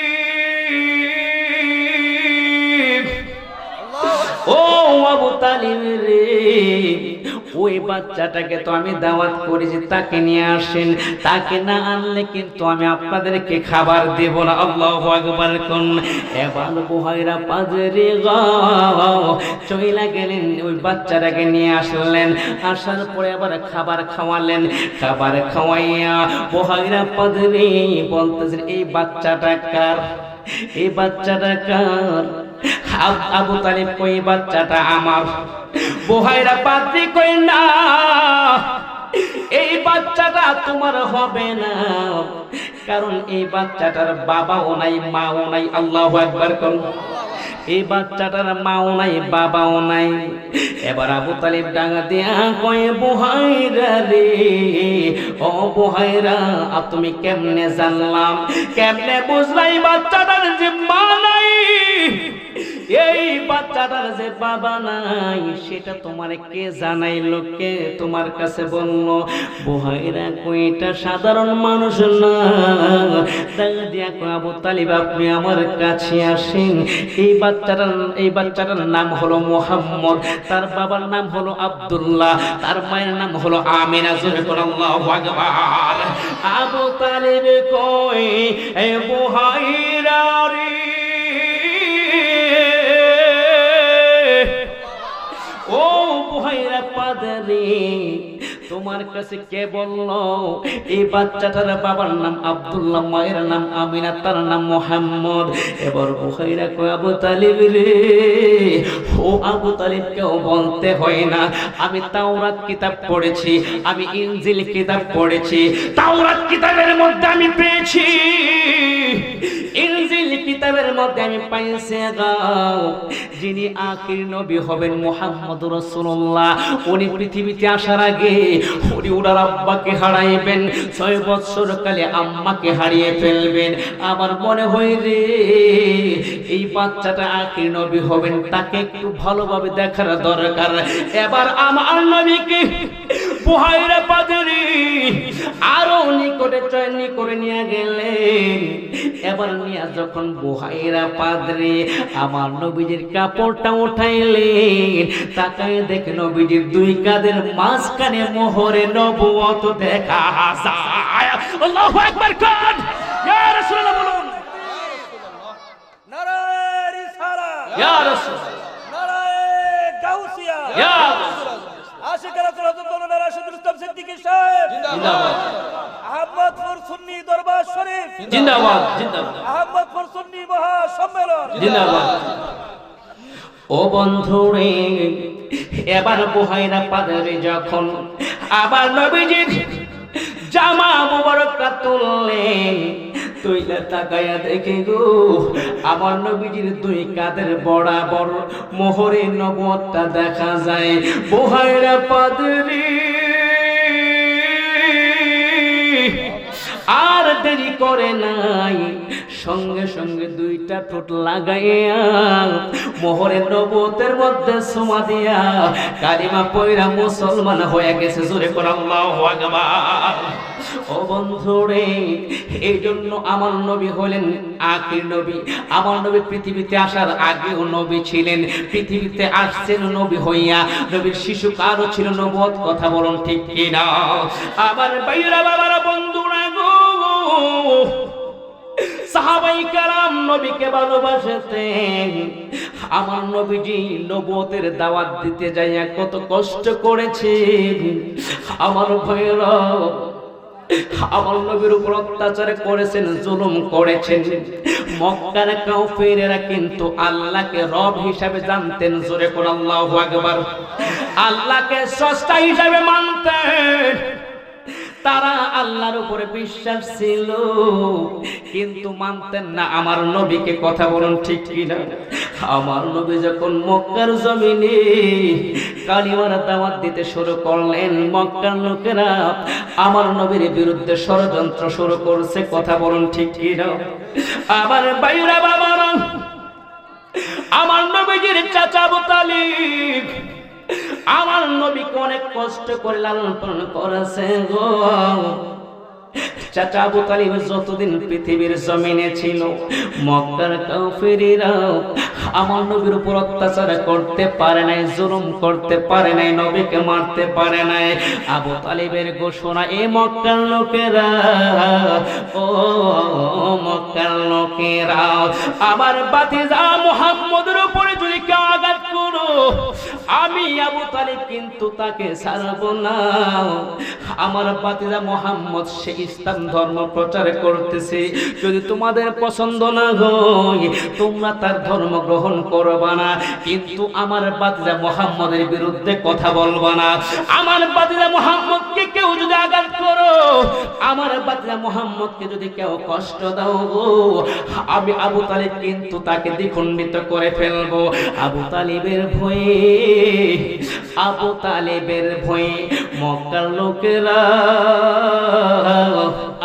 ও আবু তালিব রে, ওই বাচ্চাটাকে তো আমি দাওয়াত করেছি, তাকে নিয়ে আসেন, তাকে না আনলে কিন্তু আমি আপনাদেরকে খাবার দেব না। আল্লাহু আকবার কোন। এবার বুহাইরা পাদ্রী চইলা গেলেন, ওই বাচ্চাটাকে নিয়ে আসলেন, আসার পরে আবার খাবার খাওয়ালেন। খাবার খাওয়াইয়া বুহাইরা পাদ্রী বলতেছেন, এই বাচ্চাটা কার? এই বাচ্চাটা কার? আবু তালিব কই, বাচ্চাটা আমার। বুহাইরা পাদ্রী কই, না, এই বাচ্চাটা তোমার হবে না, কারণ এই বাচ্চাটার বাবাও নাই, মাও নাই। আল্লাহু আকবার কোন। এই বাচ্চাটার মাও নাই, বাবাও নাই। এবার আবু তালিব ডাঙা দিয়া কয়, বুহাইরা রে, ও বুহাইরা, তুমি কেমনে জানলাম, কেমনে বুঝলাই বাচ্চাটার যে মা নাই? এই বাচ্চাটার যে বাবা নাই সেটা তোমার কে জানাইলো, কে তোমার কাছে বললো? বুহাইরা কইটা সাধারণ মানুষ না, দেখা দিয়া কয় আবু তালিব আপনি আমার কাছে আসেন। এই বাচ্চাটার নাম হলো মুহাম্মদ, তার বাবার নাম হলো আব্দুল্লাহ, তার মায়ের নাম হলো আমিনা। জোরে করে আল্লাহু আকবার। আবু তালিব কয় এ বুহাইরা রে, ও বুহাইরা পাদরে, তোমার কাছে কে বললো এই বাচ্চাটার বাবার নাম আব্দুল্লাহ, মায়ের নাম আমিনা, তার নাম মুহাম্মদ? এবার বুহাইরা কয় আবু তালিব রে, ও আবু তালিব কেউ বলতে হয় না, আমি তাওরাত কিতাব পড়েছি, আমি ইনজিল কিতাব পড়েছি। তাওরাত কিতাবের মধ্যে আমি পেয়েছি, ইনজিল কিতাবের মধ্যে আমি পাইছি যিনি আখির নবী হবেন মুহাম্মদুর রাসূলুল্লাহ। উনি পৃথিবীতে আসার আগে উনি ওনার আব্বাকে হারাইবেন, 6 বছর কালে আম্মাকে হারিয়ে ফেলবেন। আমার মনে হয় রে এই বাচ্চাটা আখির নবী হবেন, তাকে একটু ভালোভাবে দেখার দরকার। এবার আমার নবীকে বুহাইরা পাদরি আরো নিকটে চয়নি করে নিয়ে গেলেন। এবার নিয়ে যখন বুহাইরা পাদরি আমার নবীজির কাপড়টা উঠাইলেন, তাকায় দেখে নবীজির 2 কাঁধের মাঝখানে মোহরে নবুয়ত দেখা যায়। আল্লাহু আকবার কান ইয়া রাসূলুল্লাহ বলুন, নারায়ে রিসালাত, ইয়া রাসূল, নারায়ে গাউসিয়া, ইয়া আশিক রাসূলুল্লাহ বলুন, রাশিদুল ইসলাম সিদ্দিকী সাহেব জিন্দাবাদ, আহমদপুর সুন্নি দরবার শরীফ জিন্দাবাদ, জিন্দাবাদ, আহমদপুর সুন্নি মহা সম্মেলন জিন্দাবাদ। ও বন্ধুরে, এবার বুহাইরা পাদরে যখন আবার নবীজির জামা মুবারকটা তুললেন, তুইলা তাকায়া দেখে গো আমার নবীজির 2 কাঁধের বরাবর মোহরে নবুয়তটা দেখা যায়। বুহাইরা পাদরি আর দেরি করে নাই, সঙ্গে সঙ্গে 2টা ঠোঁট লাগাইয়া মোহরের নবুয়তের মধ্যে সুমা দিয়া কালিমা পয়রা মুসলমান হয়ে গেছে। জোরে করে আল্লাহু আকবার। ও বন্ধুরে, এই জন্য আমার নবী হলেন আখির নবী। আমার নবী পৃথিবীতে আসার আগেও নবী ছিলেন, পৃথিবীতে আসছেন নবী হইয়া। নবীর শিশু কারও ছিল নবুয়ত, কথা বলুন ঠিক কিনা? আবার বাইরা বাবারা বন্ধুরা গো, সাহাবাই কেরাম নবীকে ভালোবাসতেন। আমার নবীজি নবুয়তের দাওয়াত দিতে যাইয়া কত কষ্ট করেছেন। আমার ভাইরা আমার নবীর উপর অত্যাচার করেছেন, জুলুম করেছেন। মক্কার কাফেরেরা কিন্তু আল্লাহকে রব হিসাবে জানতেন। জোরে করে আল্লাহু আকবার। আল্লাহকে স্রষ্টা হিসাবে মানতেন। তারা আল্লাহর উপরে বিশ্বাস ছিল, কিন্তু মানতেন না আমার নবীকে। কথা বলুন ঠিক কিনা? আমার নবী যখন মক্কার জমিনে কালিমার দাওয়াত দিতে শুরু করলেন, মক্কার লোকেরা আমার নবীর বিরুদ্ধে ষড়যন্ত্র শুরু করছে। কথা বলুন ঠিক কিনা? আমার বাইরা বাবারা, আমার নবীজির চাচা আবু তালিব আমার নবীকে অনেক কষ্ট করে লালন পালন করেছে গো। চাচা আবু তালিব যতদিন পৃথিবীর জমিনে ছিল, মক্কার কাফেরেরা আমার নবীর উপর অত্যাচার করতে পারে নাই, জুলুম করতে পারে নাই, নবীকে মারতে পারে নাই। আবু তালিবের ঘোষণা, এ মক্কার লোকেরা, ও মক্কার লোকেরা, আমার ভাতিজা মুহাম্মদের উপরে যদি কেউ আঘাত করো, আমি আবু তালিব কিন্তু তাকে ছাড়ব না। আমার ভাতিজা মুহাম্মদ সে ইসলাম ধর্ম প্রচার করতেছে, যদি তোমাদের পছন্দ না হয় তোমরা তার ধর্ম গ্রহণ করবা না, কিন্তু আমার ভাতিজা মুহাম্মদের বিরুদ্ধে কথা বলবা না। আমার ভাতিজা মুহাম্মদকে কেউ যদি আঘাত করো, আমার ভাতিজা মুহাম্মদকে যদি কেউ কষ্ট দাও গো, আমি আবু তালিব কিন্তু তাকে দ্বিখণ্ডিত করে ফেলবো। আবু তালিবের ভয়ে, আবু তালিবের ভয়ে মক্কার লোকেরা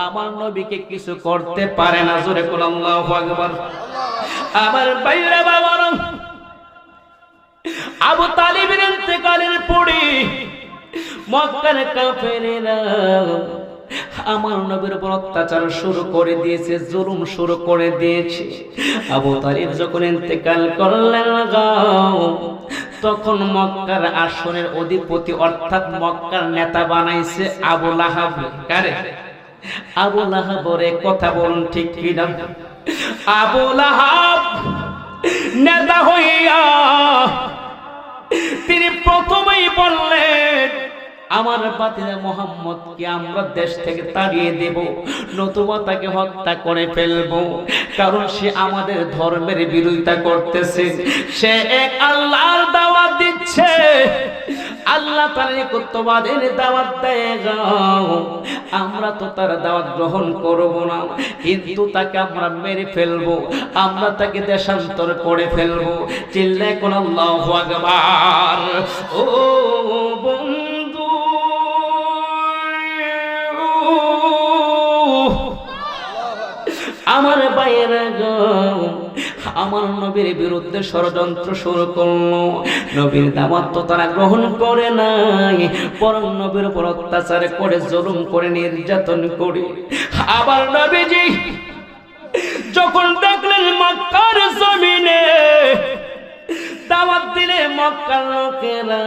আমার নবীকে কিছু করতে পারে না। জোরে করে আল্লাহু আকবার। আমার বাইরা বাবারা, আবু তালিবের ইন্তেকালের পরে মক্কার কাফেরেরা আমার নবীর উপর অত্যাচার শুরু করে দিয়েছে, জুলুম শুরু করে দিয়েছে। আবু তালিব যখন ইন্তেকাল করলেন তখন মক্কার আসনের অধিপতি অর্থাৎ মক্কার নেতা বানাইছে আবু লাহাব। কারে? আবু লাহাবরে। কথা বলুন ঠিক কিনা? আবু লাহাব নেতা হইয়া তিনি প্রথমেই বললেন, আমার বাতিলে মুহাম্মদকে আমরা দেশ থেকে তাড়িয়ে দেব, নতুবা তাকে হত্যা করে ফেলবো, কারণ সে আমাদের ধর্মের বিরোধিতা করতেছে। সে এক আল্লাহর দাওয়াত দিচ্ছে, আল্লাহ তার একত্ববাদের দাওয়াত দেয়। আমরা তো তার দাওয়াত গ্রহণ করব না, কিন্তু তাকে আমরা মেরে ফেলবো, আমরা তাকে দেশান্তর করে ফেলবো। চিল্লায় কোন আল্লাহু আকবার। ও বন্ধু, আমার ভাইয়েরা গো, আমার নবীর বিরুদ্ধে ষড়যন্ত্র শুরু করলো। নবীর দাওয়াত তো তারা গ্রহণ করে নাই, বরং নবীর উপর অত্যাচার করে, জুলুম করে, নির্যাতন করে। আবার নবীজি যখন দেখলেন মক্কার জমিনে দাওয়াত দিলে মক্কার লোকেরা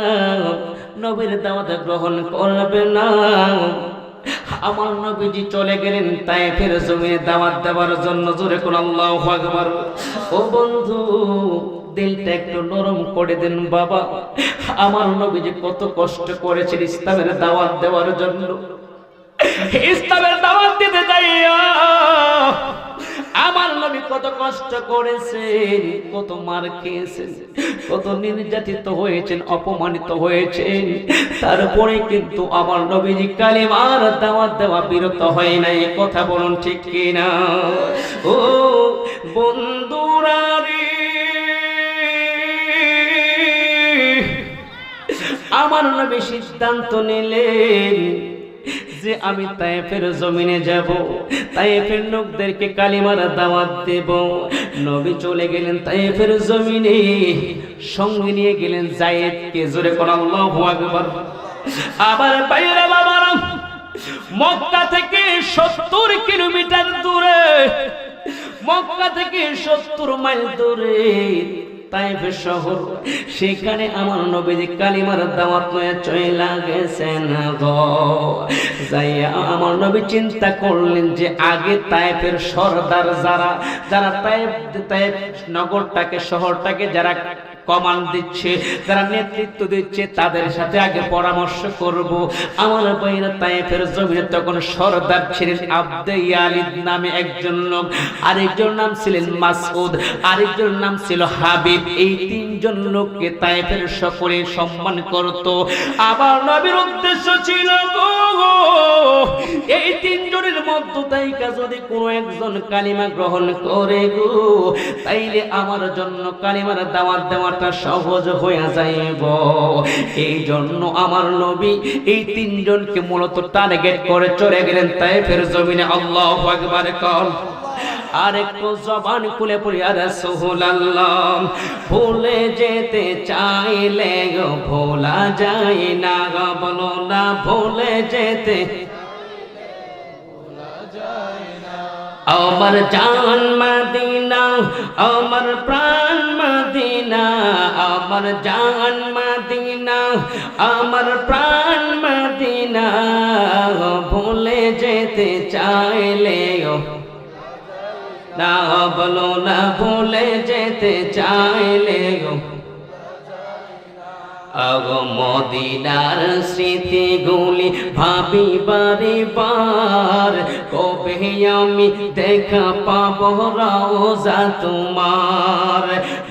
নবীর দাওয়াত গ্রহণ করবে না, আমার নবীজি চলে গেলেন তায়েফের জমিনে দাওয়াত দেওয়ার জন্য। জোরে কোন আল্লাহু আকবার। ও বন্ধু, দিলটা একটু নরম করে দেন বাবা। আমার নবীজি কত কষ্ট করেছেন ইসলামের দাওয়াত দেওয়ার জন্য। ইসলামের দাওয়াত দিতে যাইয়া আমার নবী কত কষ্ট করেছেন, কত মার খেয়েছেন, কত নির্যাতিত হয়েছেন, অপমানিত হয়েছেন। তারপরে কিন্তু আমার নবীজি কালিমার দাওয়াত দেওয়া বিরত হয় নাই। কথা বলুন ঠিক কিনা? ও বন্ধুরা রে, আমার নবী সিদ্ধান্ত নিলেন যে আমি তায়েফের জমিনে যাব, তায়েফের লোকদেরকে কালিমার দাওয়াত দেব। নবী চলে গেলেন তায়েফের জমিনে, সঙ্গে নিয়ে গেলেন যায়েদকে। জোরে কোন আল্লাহু আকবার। আবার বাইরে বাবারা, মক্কা থেকে 70 কিলোমিটার দূরে, মক্কা থেকে 70 মাইল দূরে তায়েফ শহর, সেখানে আমার নবীজি কালিমার দাওয়াত নিয়ে চলে গেছেন গো। যাইয়া আমার নবী চিন্তা করলেন যে আগে তায়েফের সরদার যারা যারা তায়েফ নগরটাকে, শহরটাকে যারা কমান্ড দিচ্ছে, যারা নেতৃত্ব দিচ্ছে, তাদের সাথে আগে পরামর্শ করব। আমার ভাইরা তায়েফের জমিনে তখন সরদার ছিলেন আবদে ইয়ালিদ নামে একজন লোক, আরেকজন নাম ছিলেন মাসউদ, আরেকজন নাম ছিল হাবিব। এই তিনজন লোককে তায়েফের সকলে সম্মান করত। আবার নবীর উদ্দেশ্য ছিল এই তিনজনের মধ্য থেকে যদি কোনো একজন কালিমা গ্রহণ করে গো, তাইলে আমার জন্য কালিমার দাওয়াত দেওয়াটা সহজ হয়ে যাইব। এই জন্য আমার নবী এই তিনজনকে মূলত টার্গেট করে চলে গেলেন তায়েফের জমিনে। আল্লাহু আকবার কর। আর একটু জবান খুলে পড়ি আর রাসূলুল্লাহ, ভুলে যেতে চাইলে গো ভোলা যায় না গো, বলো না ভুলে যেতে আমার জান মদিনা, আমার প্রাণ মদিনা, আমার জান মদিনা, আমার প্রাণ মদিনা, ভুলে যেতে চাইলে না, বলো না ভুলে যেতে চাইলে আগো মদিনার স্মৃতিগুলি ভাবি বারে বার, কবে আমি দেখা পাবো রওজা তোমার।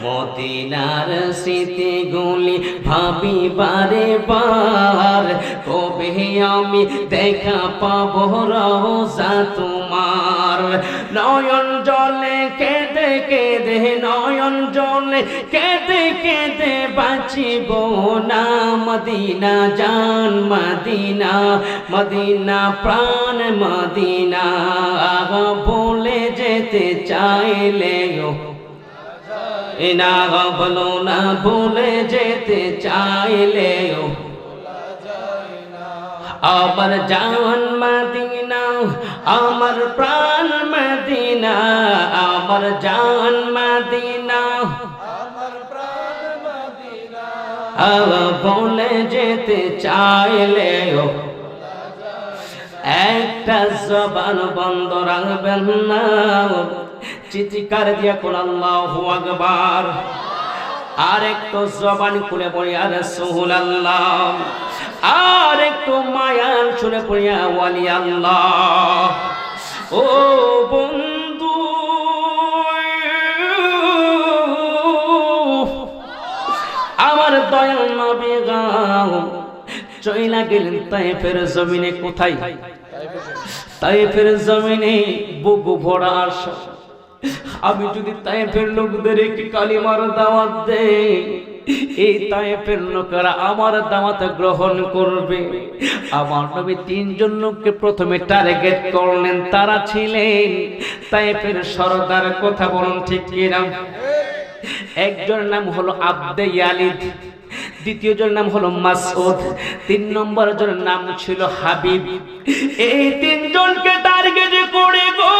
মদিনার স্মৃতিগুলি ভাবি বারে বার, কবে আমি দেখা পাবো রওজা তোমার। নয়ন জলে কেঁদে কেঁদে, নয়ন জলে কেঁদে কেঁদে বাঁচিব না, মদিনা জান মদিনা, মদিনা প্রাণ মদিনা, ভুলে যেতে চাইলে না বলো না ভুলে যেতে চাইলেও আমার জান মদিনা আমার প্রাণ মদিনা আমার জান মদিনা বলে যেতে চাইলেও একটা জবান বন্ধ রাখবেন না চিৎকার দিয়া কোন আল্লাহু আকবার আর একটু জবান খুলে পড়ি আর রাসূলুল্লাহ আর একটু মায়ান শুনে পড়িয়া ওয়ালি আল্লাহ ও বন্ধু আমার দয়াল নবী গাও চইলা গেলেন তায়েফের জমিনে কোথায় তায়েফের জমিনে বুকু ভরা আশা আমি যদি তায়েফের লোকদের একটি কালিমার দাওয়াত দেই এই তায়েফের লোকেরা আমার দাওয়াত গ্রহণ করবে আমার নবী তিনজন লোককে প্রথমে টার্গেট করলেন তারা ছিলেন তায়েফের সরদার কথা বলুন ঠিক কিনা একজনের নাম হলো আব্দে ইয়ালিদ দ্বিতীয় জনের নাম হলো মাসউদ তিন নম্বর জনের নাম ছিল হাবিব এই তিনজনকে টার্গেট করে গো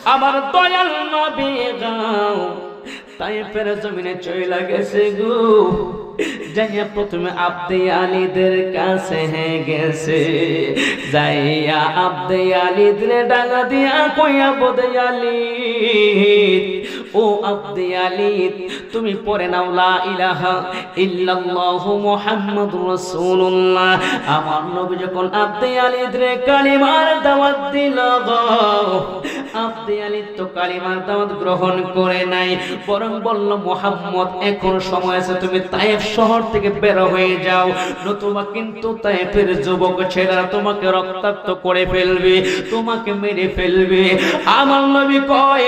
আমার দয়াল নবী গাও তায়েফের জমিনে চইলা গেছে গো যাইয়া প্রথমে আব্দে আলীদের কাছে গেছে যাইয়া আব্দে আলীদের ডাঙা দিয়া কইয়া বদে আলীদ ও আব্দে আলীদ তুমি পড়ে নাও লা ইলাহা ইল্লাল্লাহু মুহাম্মাদুর রাসূলুল্লাহ আমার নবী যখন আব্দে আলীদের কালিমার দাওয়াত দিল গো আব্দে আলীদ তো কালিমার দাওয়াত গ্রহণ করে নাই বরং বলল মুহাম্মদ এখন সময় আছে তুমি তায়েফ শহর থেকে বের হয়ে যাও নতুবা কিন্তু তায়েফের যুবক ছেলেরা তোমাকে রক্তাক্ত করে ফেলবে তোমাকে মেরে ফেলবে আমার নবী কয়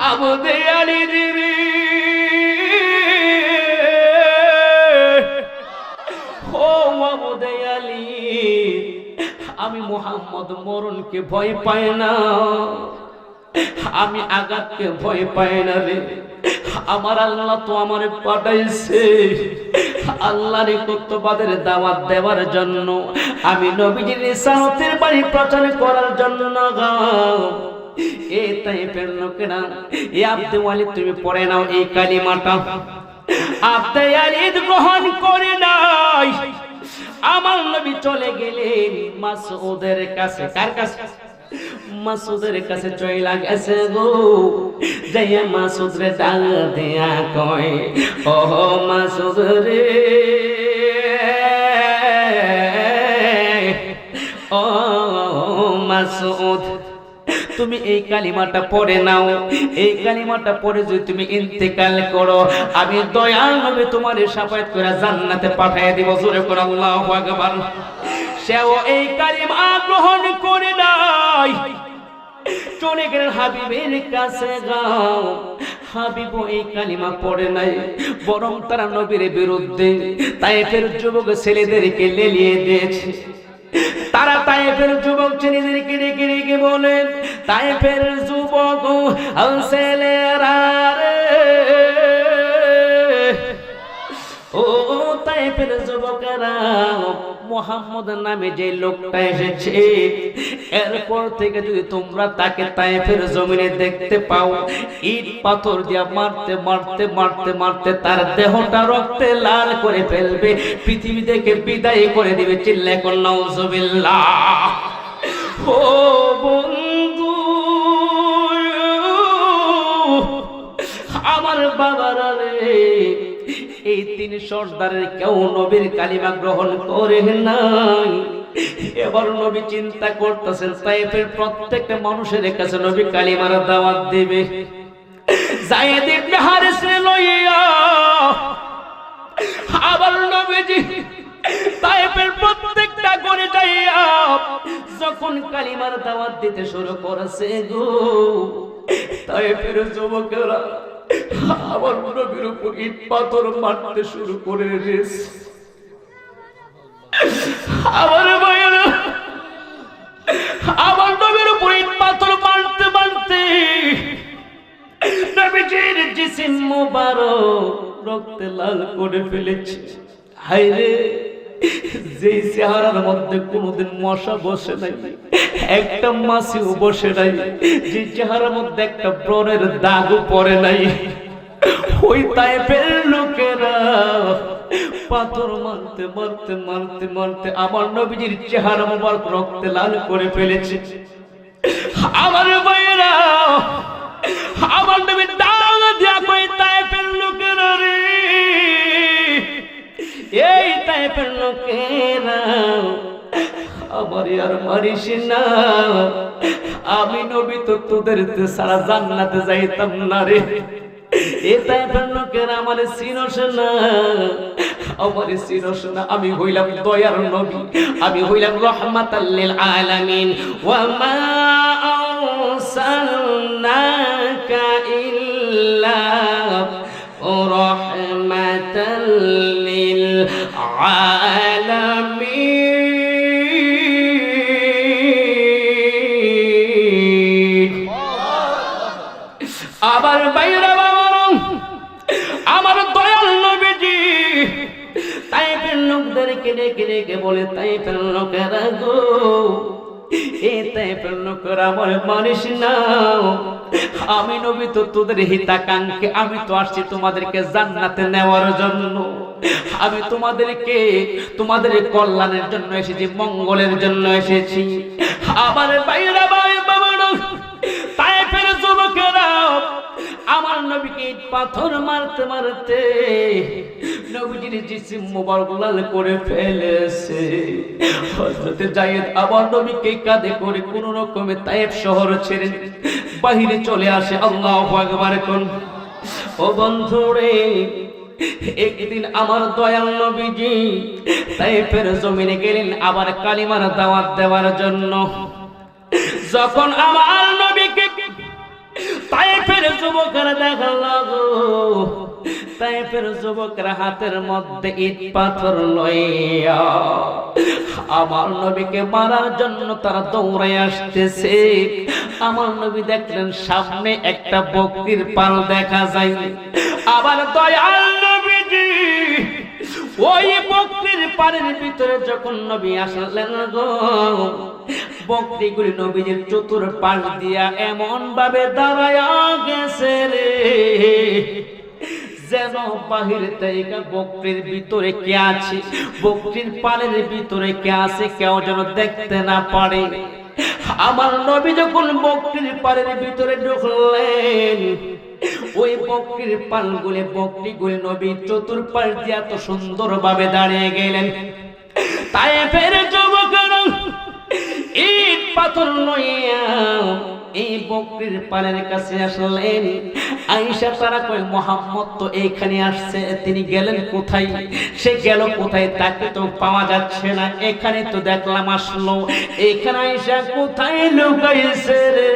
আব্দে আলীদ রে ও আব্দে আলীদ আমি মুহাম্মদ মরণকে ভয় পাই না আমি আঘাতকে ভয় পাই না রে আমার আল্লাহ তো আমারে পাঠাইছে আল্লাহর কর্তব্যের দাওয়াত দেওয়ার জন্য আমি নবীজির রিসালাতের বাণী প্রচার করার জন্য এই তায়েফের লোকেরা এই আব্দে আলীদ তুমি পড়ে নাও এই কালিমাটা আব্দে আলীদ গ্রহণ করে নাই আমার নবী চলে গেলেন মাসউদের কাছে কার কাছে মাসউদের কাছে চইলা গেছে গো যাইয়া মাসউদ রে ডাক দিয়া কয় ও মাসউদ রে ও মাসউদ তুমি এই কালিমাটা পড়ে নাও এই কালিমাটা পড়ে যদি তুমি ইন্তেকাল করো আমি দয়াল নবী তোমারে শাফায়াত করে জান্নাতে পাঠিয়ে দিব জোরে করে আল্লাহু আকবার সেও এই কালিমা গ্রহণ করে নাই চলে গেলেন হাবিবের কাছে গাও হাবিব এই কালিমা পড়ে নাই বরং তারা নবীর বিরুদ্ধে তায়েফের যুবক ছেলেদেরকে লেলিয়ে দিয়েছে তারা তায়েফের যুবক ছেলেদেরকে ডেকে ডেকে বলেন তায়েফের যুবক ছেলেরা রে ও তায়েফের যুবকেরা মুহাম্মদ নামে যে লোকটা এসেছে এরপর থেকে যদি তোমরা তাকে তায়েফের জমিনে দেখতে পাও ইট পাথর দিয়া মারতে মারতে মারতে মারতে তার দেহটা রক্তে লাল করে ফেলবে পৃথিবী থেকে বিদায় করে দিবে চিল্লায় কোন নাউজুবিল্লাহ ও বন্ধু আমার বাবারা রে এই তিন সর্দারের কেউ নবীর কালিমা গ্রহণ করে নাই এবার নবী চিন্তা করতেছেন তায়েফের প্রত্যেকটা মানুষের কাছে নবী কালিমার দাওয়াত দিবে যায়েদ ইবনে হারিস রে লইয়া আবার নবীজি তায়েফের প্রত্যেকটা ঘরে যাইয়া যখন কালিমার দাওয়াত দিতে শুরু করেছে গো তায়েফের যুবকেরা আমার নবীর উপর ইট পাথর মারতে শুরু করে দিয়েছে আমার ভাইয়েরা আমার নবীর উপর ইট পাথর মারতে মারতে নবীজির জিসিম মুবারক রক্তে লাল করে ফেলেছে। হায়রে, যে চেহারার মধ্যে কোনোদিন মশা বসে নাই, একটা মাছিও বসে নাই, যে চেহারার মধ্যে একটা ব্রণের দাগও পড়ে নাই, ওই তায়েফের লোকেরা পাথর মারতে মারতে মারতে মারতে আমার নবীজির চেহারা মোবারক রক্তে লাল করে ফেলেছে। আমার ভাইয়েরা, আমার নবী ডাল দিয়া কই তায়েফের লোকেরা রে, এই তায়েফের লোকেরা আমার আর মারিস না, আমি নবী তো তোদের সারা জান্নাতে যাইতাম না রে। এই তায়েফের লোকেরা আমারে চিনস না, আমারে চিনস না, আমি হইলাম দয়ার নবী, আমি হইলাম রাহমাতাল লিল আলামিন। ওয়া মা আরসালনাকা ইল্লা রাহমাতাল লিল আলামিন। আবার বাইরা আমার দয়াল নবীজি তায়েফের লোকদেরকে ডেকে ডেকে বলে, তায়েফের লোকেরা গো, এই তায়েফের লোকেরা আমার মানিস না, আমি নবী তো তোদের হিতাকাঙ্ক্ষী, আমি তো আসছি তোমাদেরকে জান্নাতে নেওয়ার জন্য, আমি তোমাদের কল্যাণের জন্য এসেছি, মঙ্গলের জন্য এসেছি। আমার বাইরা ভাই বাবা, তায়েফের যুবকেরা আমার নবীকে পাথর মারতে মারতে নবীজির জিসিম মুবারক লাল করে ফেলেছে। হযরতে যায়েদ আমার নবীকে কাঁধে করে কোন রকমে তায়েফ শহর ছেড়ে বাহিরে চলে আসে। আল্লাহু আকবার কোন। ও বন্ধুরে, একদিন আমার দয়াল নবীজি তায়েফের জমিনে গেলেন আবার কালিমার দাওয়াত দেওয়ার জন্য। যখন আমার নবীকে তায়েফের যুবকরা দেখালো, তায়েফের যুবকরা হাতের মধ্যে ইট পাথর লইয়া আমার নবীকে মারার জন্য তারা দৌড়ে আসতেছে। আমার নবী দেখলেন সামনে একটা বকরির পাল দেখা যায়। আবার দয়াল নবীজি ওই বকরির পালের ভিতরে যখন নবী আসলেন গো, বকরিগুলি নবীজির চতুর্পাশ দিয়া এমন ভাবে দাঁড়ায়া গেছে রে, যেন বাহির থেকে বকরির ভিতরে কে আছে, বকরির পালের ভিতরে কে আছে কেউ যেন দেখতে না পারে। আমার নবী যখন বকরির পালের ভিতরে ঢুকলেন, ওই বকরির বকরিগুলি নবী চতুর্পাশ দিয়া এত সুন্দর ভাবে দাঁড়িয়ে গেলেন। তায়েফের যুবকেরা ইট পাথর লইয়া এই বকরির পালের কাছে আসলেন। আয়েশা তারা কই, মুহাম্মদ তো এইখানে আসছে, তিনি গেলেন কোথায়? সে গেল কোথায় তাকে তো পাওয়া যাচ্ছে না, এখানে তো দেখলাম আসলো, এখানে আয়েশা কোথায় লুকাইছে রে?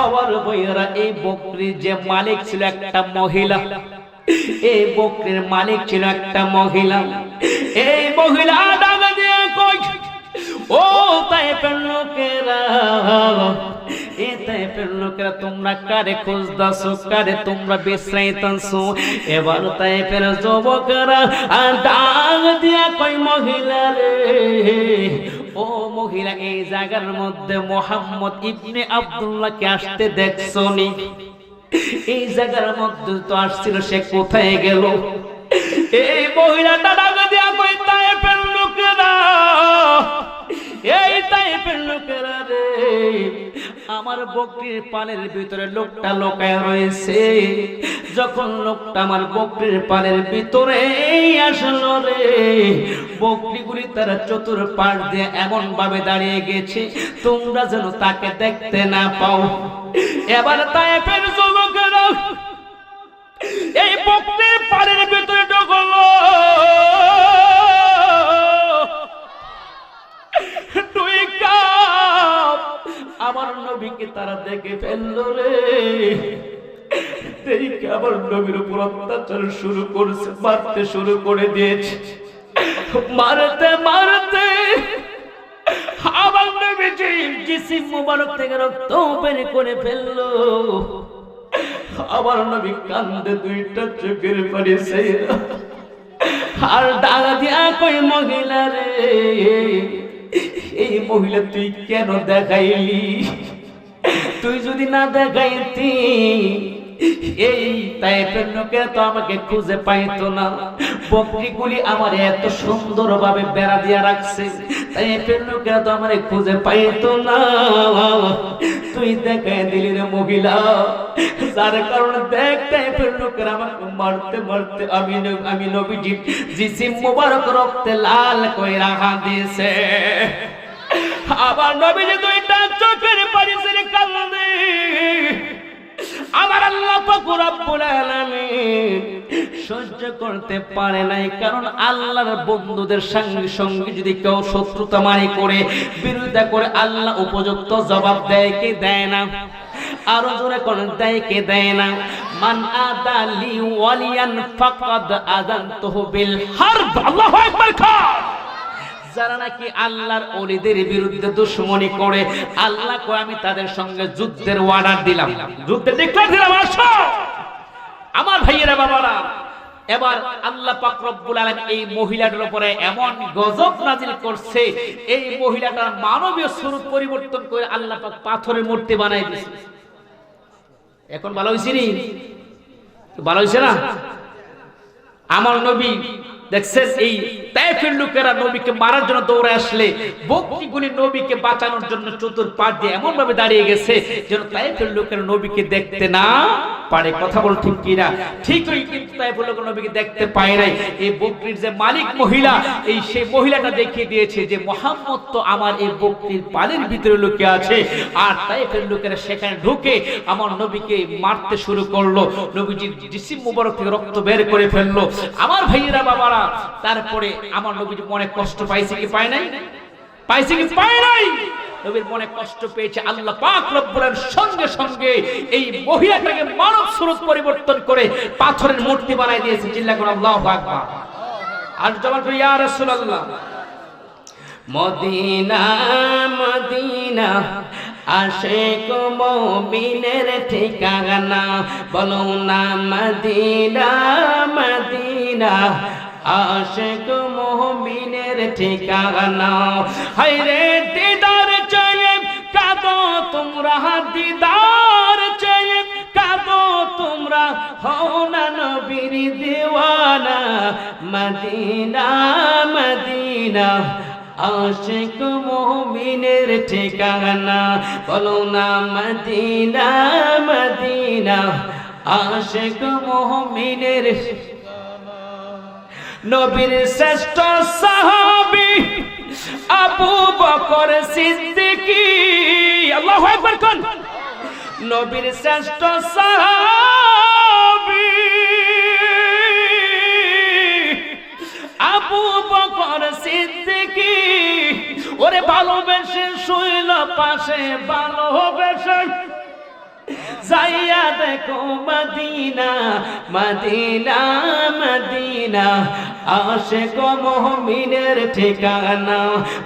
আমার ভাইয়েরা, এই বকরির যে মালিক ছিল একটা মহিলা, এই বকরির মালিক ছিল একটা মহিলা। এই মহিলা ডাকা দিয়ে কই, ও তায়েফের লোকেরা, এ তায়েফের লোকেরা তোমরা কারে খুঁজতাছো, কারে তোমরা বিশ্রাইতাছো? এবার তায়েফের যুবকেরা ডাক দিয়া কই, মহিলা রে, ও মহিলা, এই জায়গার মধ্যে মুহাম্মদ ইবনে আব্দুল্লাহকে আসতে দেখছনি? এই জায়গার মধ্যে তো আসছিল, সে কোথায় গেল? এই মহিলাটা ডাক দিয়া কই, তায়েফের লোকেরা, এই তায়েফের লোকেরা রে, আমার বকরির পালের ভিতরে লোকটা লোকায় রয়েছে। যখন লোকটা আমার বকরির পালের ভিতরে আসলো রে, বকরিগুলি তারা চতুর্পাশ দিয়ে এমন ভাবে দাঁড়িয়ে গেছে তোমরা যেন তাকে দেখতে না পাও। এবার তায়েফের যুবকেরা এই বকরির পালের ভিতরে ঢুকলো, আমার নবীকে তারা দেখে ফেললো রে। দেখে আমার নবীর উপর অত্যাচার শুরু করেছে, মারতে শুরু করে দিয়েছে। মারতে মারতে আমার নবীজি জিসিম মুবারক থেকে রক্ত বের করে ফেললো। আমার নবী কান্দে দুইটা চোখের পানি ছেড়ে আর ডাক দিয়া কই মহিলা রে এই মহিলা তুই কেন দেখাইলি তুই যদি না দেখাইতি এই টাইপের লোকে তো আমাকে খুঁজে পাইতো না বকরিগুলি আমার এত সুন্দর ভাবে বেড়া দিয়া রাখছে টাইপের লোকে তো আমারে খুঁজে পাইতো না তুই দেখাই দিলি রে মহিলা যার কারণে দেখ টাইপের লোকেরা আমাকে মারতে মারতে আমি নবীজি জিসিম মুবারক রক্তে লাল কইরা রাখা দিয়েছে আবার নবীজি দুইটা চোখের পানি ছেড়ে কাঁদে আমার আল্লাহ পাক রব্বুল আলামিন সহ্য করতে পারে নাই কারণ আল্লাহর বন্ধুদের সঙ্গে যদি কেউ শত্রুতা মারি করে বিরোধিতা করে আল্লাহ উপযুক্ত জবাব দেয় কি দেয় না আরো জোরে কোন দেয় কি দেয় না মান আদালি ওয়ালিয়ান ফাকাদ আযানতুহু বিল হারব আল্লাহু আকবার খান যারা নাকি আল্লাহর ওলিদের বিরুদ্ধে দুশমনি করে আল্লাহ কয় আমি তাদের সঙ্গে যুদ্ধের অর্ডার দিলাম যুদ্ধের ডিক্লেয়ার দিলাম আসো আমার ভাইয়েরা বাবারা এবার আল্লাহ পাক রব্বুল আলামিন এই মহিলাটার উপরে এমন গজব নাজিল করছে এই মহিলাটার মানবীয় স্বরূপ পরিবর্তন করে আল্লাহ পাক পাথরের মূর্তি বানাই দিয়েছে এখন ভালো হইছে নি ভালো হইছে না আমার নবী দেখছেন এই তায়েফের লোকেরা নবীকে মারার জন্য দৌড়ে আসলে বকরিগুলি নবীকে বাঁচানোর জন্য চতুর্পাশ দিয়ে এমন ভাবে দাঁড়িয়ে গেছে যেন তায়েফের লোকেরা নবীকে দেখতে না পারে কথা বল ঠিক কিনা ঠিকই কিন্তু তায়েফের লোকেরা নবীকে দেখতে পায় নাই এই বকরির যে মালিক মহিলা এই সেই মহিলাটা দেখিয়ে দিয়েছে যে মুহাম্মদ তো আমার এই বকরির পালের ভিতরে লুকিয়ে আছে আর তায়েফের লোকেরা সেখানে ঢুকে আমার নবীকে মারতে শুরু করলো নবীজির জিসিম মুবারক থেকে রক্ত বের করে ফেললো আমার ভাইয়েরা বাবারা তারপরে আমার নবীর মনে কষ্ট পাইছে কি পায় নাই পাইছে কি পায় নাই নবীর মনে কষ্ট পেয়েছে আল্লাহ পাক রব্বুল আলামিন সঙ্গে সঙ্গে এই মহিলাটাকে মানব স্বরূপ পরিবর্তন করে পাথরের মূর্তি বানাই দিয়েছে চিল্লা করে আল্লাহু আকবার আর জবান করে ইয়া রাসূলুল্লাহ মদিনা মদিনা আশিক মুমিনের ঠিকানা বলো না মদিনা মদিনা আশিক মুমিনের ঠিকানা হায়রে দিদার চাই কাঁদো তোমরা দিদার চাই কাঁদো তোমরা হও না নবীর দিওয়ানা মদিনা মদিনা আশিক মুমিনের ঠিকানা বলো না মদিনা মদিনা আশিক মুমিনের নবীর শ্রেষ্ঠ সাহাবী আবু বকর সিদ্দিকী আল্লাহু আকবার কোন নবীর শ্রেষ্ঠ সাহাবী আবু বকর সিদ্দিকী ওরে ভালোবেসে শুইল পাশে ভালোবেসে যাইয়া দেখো মদিনা মদিনা মদিনা আশিক মুমিনের ঠিকানা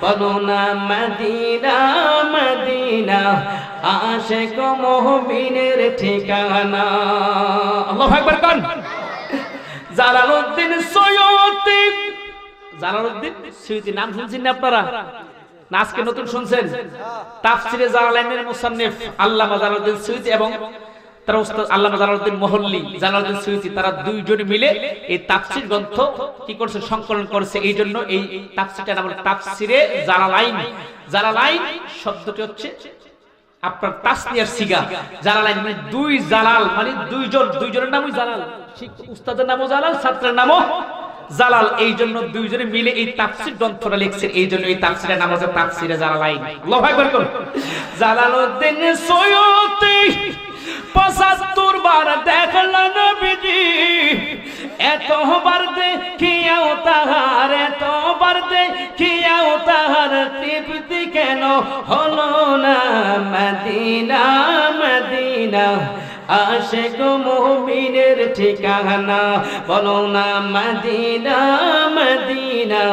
বলো না মদিনা মদিনা আশিক মুমিনের ঠিকানা আল্লাহু আকবার কোন জালালউদ্দিন সৈয়দী জালালউদ্দিন সৈয়দী নাম শুনছেন না আপনারা না আজকে নতুন শুনছেন তাফসিরে জালালাইনের মুসান্নিফ আল্লামা জালালউদ্দিন সৈয়দী এবং তার উস্তাদ আল্লামা জালালউদ্দিন মহল্লি জালালউদ্দিন সৈয়দী তারা দুইজন মিলে এই তাফসির গ্রন্থ কি করছে সংকলন করেছে এইজন্য এই তাফসিরটার নাম হলো তাফসিরে জালালাইন জালালাইন শব্দটি হচ্ছে আপনার তাসনিয়ার সিগা জালালাইন মানে দুই জালাল মানে দুইজনের নামই জালাল ঠিক উস্তাদের নামও জালাল ছাত্রের নামও জালাল এইজন্য দুইজনে মিলে এই তাফসীর গ্রন্থটা লিখছেন এইজন্য এই তাফসীরের নাম হচ্ছে তাফসীরে জালালাইন আল্লাহু আকবার করুন জালালউদ্দিন সৈয়দী ৭৫ বার দেখলা নবীজি এতবার দেখিয়াও তাহার এতবার দেখিয়াও তাহার তৃপ্তি কেন হলো না মদিনা মদিনা আশিক মুমিনের ঠিকানা বলো না মদিনা মদিনা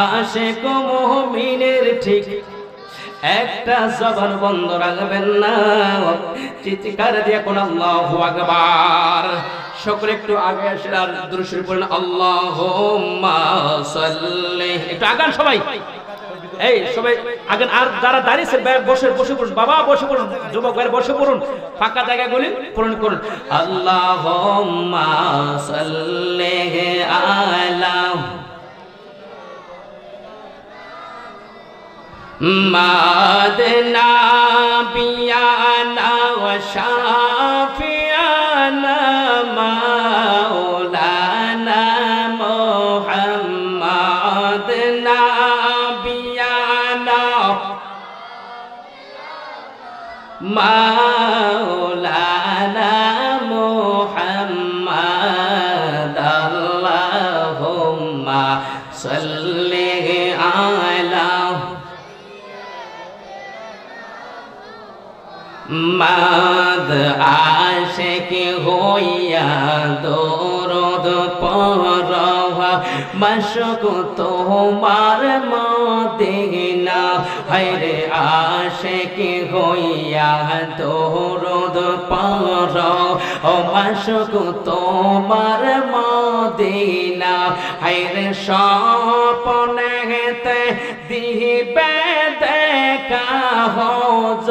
আশিক মুমিনের ঠিকানা একটা জবান বন্ধ রাখবেন না, চিৎকার দিয়ে কোন আল্লাহু আকবার। সকলে একটু আগে আসেন আর দুরূদ শরীফ পড়েন আল্লাহুম্মা সাল্লি। একটু আগান সবাই, এই সবাই আগান। আর যারা দাঁড়িয়েছেন বসে পড়ুন, বাবা বসে পড়ুন, যুবক ভাই বসে পড়ুন, ফাঁকা জায়গাগুলি পূরণ করুন। আল্লাহুম্মা সাল্লি আলা মাদনা বিয়ানা ওয়া শাফিয়ানা মাওলানা মুহাম্মদ নাবিয়ানা মাওলানা মুহাম্মদ আল্লাহুম্মা সাল্লি আলা মাদ আশিক হইয়া দরদ পরওয়া মশক তোমার মদিনা হায়রে আশিক হইয়া দরদ পরওয়া মশক তোমার মদিনা হায়রে স্বপ্নেতে দিবে দেখা হজ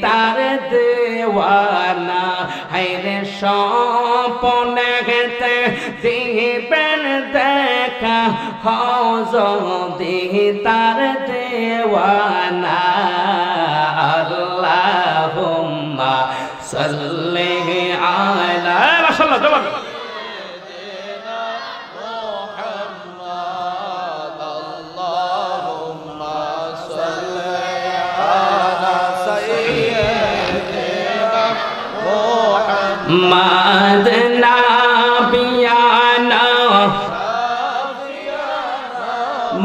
তার দেওয়ানা হায়রে স্বপ্নেতে দিবেন দেখা হজ তার দেওয়ানা আল্লাহুম্মা সাল্লি আলা মাশাআল্লাহ জবান মাদনা বিয়ানা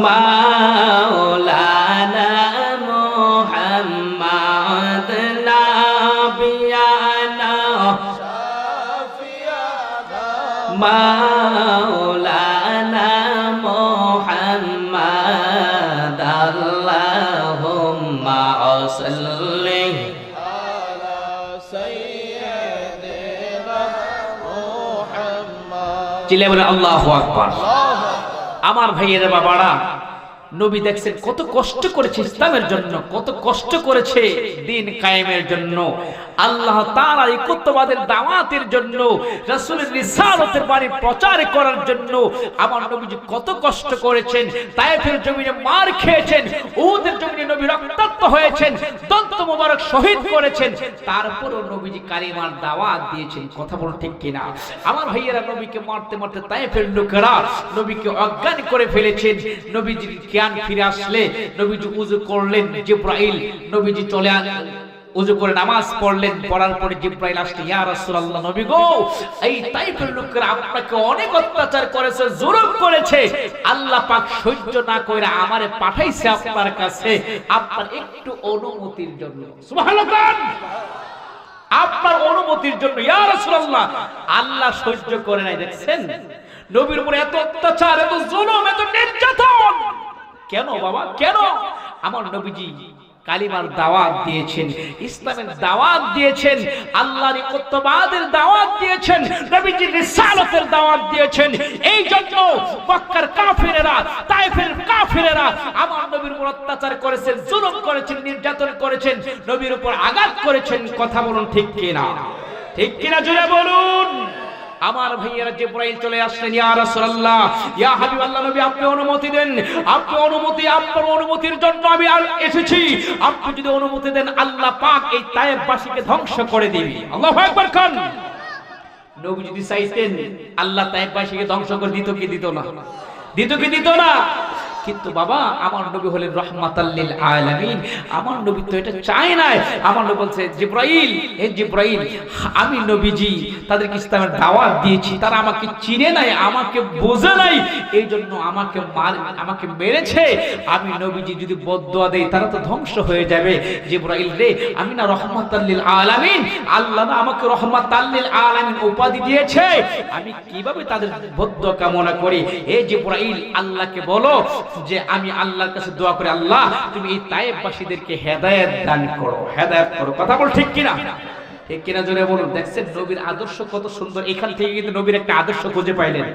মাওলানা মুহাম্মদ নাবিয়ানা মাওলানা মুহাম্মদ আল্লাহুম্মা সাল্লি চিল্লায়ে বলেন আল্লাহু আকবার। আমার ভাইয়েরা বাবারা, নবী দেখছেন কত কষ্ট করেছে ইসলামের জন্য, কত কষ্ট করেছে দ্বীন কায়েমের জন্য, আল্লাহ তাআলা একত্ববাদের দাওয়াতের জন্য, রাসূলের রিসালাতের বাণী প্রচার করার জন্য আমার নবীজি কত কষ্ট করেছেন। তায়েফের জমিনে মার খেয়েছেন, উহুদের জমিনে নবী রক্তাক্ত হয়েছেন, দন্ত মোবারক শহীদ করেছেন, তারপরও নবীজি কালিমার দাওয়াত দিয়েছেন। কথা বল ঠিক কিনা? আমার ভাইয়েরা, নবীকে মারতে মারতে তায়েফের লোকেরা নবীকে অজ্ঞান করে ফেলেছেন। নবীজির জ্ঞান ফিরে আসলে নবীজি ওযু করলেন, জিবরাইল নবীজি চলে ওযু করে নামাজ পড়লেন, পড়ার পরে জিবরাইল আসলে, ইয়া রাসূলুল্লাহ, নবী গো, এই তায়েফের লোকেরা আপনাকে অনেক অত্যাচার করেছে, জুলুম করেছে, আল্লাহ পাক সহ্য না কইরা আমারে পাঠাইছে আপনার কাছে আপনার একটু অনুমতির জন্য। সুবহানাল্লাহ, আপনার অনুমতির জন্য ইয়া রাসূলুল্লাহ। আল্লাহ সহ্য করে নাই। দেখছেন নবীর উপরে এত অত্যাচার, এত জুলুম, এত নির্যাতন কেন বাবা, কেন? আমার নবীজি কালিমার দাওয়াত দিয়েছেন, ইসলামের দাওয়াত দিয়েছেন, আল্লাহর একত্ববাদের দাওয়াত দিয়েছেন, নবীজির রিসালাতের দাওয়াত দিয়েছেন। এই জন্য মক্কার কাফিরেরা, তায়েফের কাফিরেরা আমার নবীর উপর অত্যাচার করেছেন, জুলুম করেছেন, নির্যাতন করেছেন, নবীর উপর আঘাত করেছেন। কথা বলুন ঠিক কিনা? ঠিক কিনা জোরে বলুন। আমার ভাইয়েরা, জিবরাইল চলে আসলেন, ইয়া রাসূলুল্লাহ, ইয়া হাবিবাল্লাহ, নবী আপনি অনুমতি দেন, আপনি অনুমতি, আপনার অনুমতির জন্য আমি এসেছি, আপনি যদি অনুমতি দেন আল্লাহ পাক এই তায়েফবাসীকে ধ্বংস করে দিবে। আল্লাহু আকবার খান। নবী যদি চাইতেন আল্লাহ তায়েফবাসীকে ধ্বংস করে দিত কি দিত না? দিত কি দিত না? কিন্তু বাবা, আমার নবী হলেন রাহমাতাল লিল আলামিন। আমার নবী তো এটা চায় না। আমার নবী বলছে, জিবরাইল, হে জিবরাইল, আমি নবীজি তাদেরকে ইসলামের দাওয়াত দিয়েছি, তারা আমাকে চিনে নাই, আমাকে বোঝে নাই, এই জন্য আমাকে মেরেছে। আমি নবীজি যদি বদদুয়া দেই তারা তো ধ্বংস হয়ে যাবে। জিবরাইল রে, আমি না রাহমাতাল লিল আলামিন, আল্লাহ না আমাকে রাহমাতাল লিল আলামিন উপাধি দিয়েছে, আমি কিভাবে তাদের বদদুয়া কামনা করি? হে জিবরাইল, আল্লাহকে বলো যে আমি আল্লাহর কাছে দোয়া করি, আল্লাহ তুমি এই তায়েফবাসীদেরকে হেদায়েত দান করো, হেদায়েত করো। কথা বল ঠিক কিনা? ঠিক কিনা জোরে বলুন। দেখছেন নবীর আদর্শ কত সুন্দর। এখান থেকে কিন্তু নবীর একটা আদর্শ খুঁজে পাইলেন।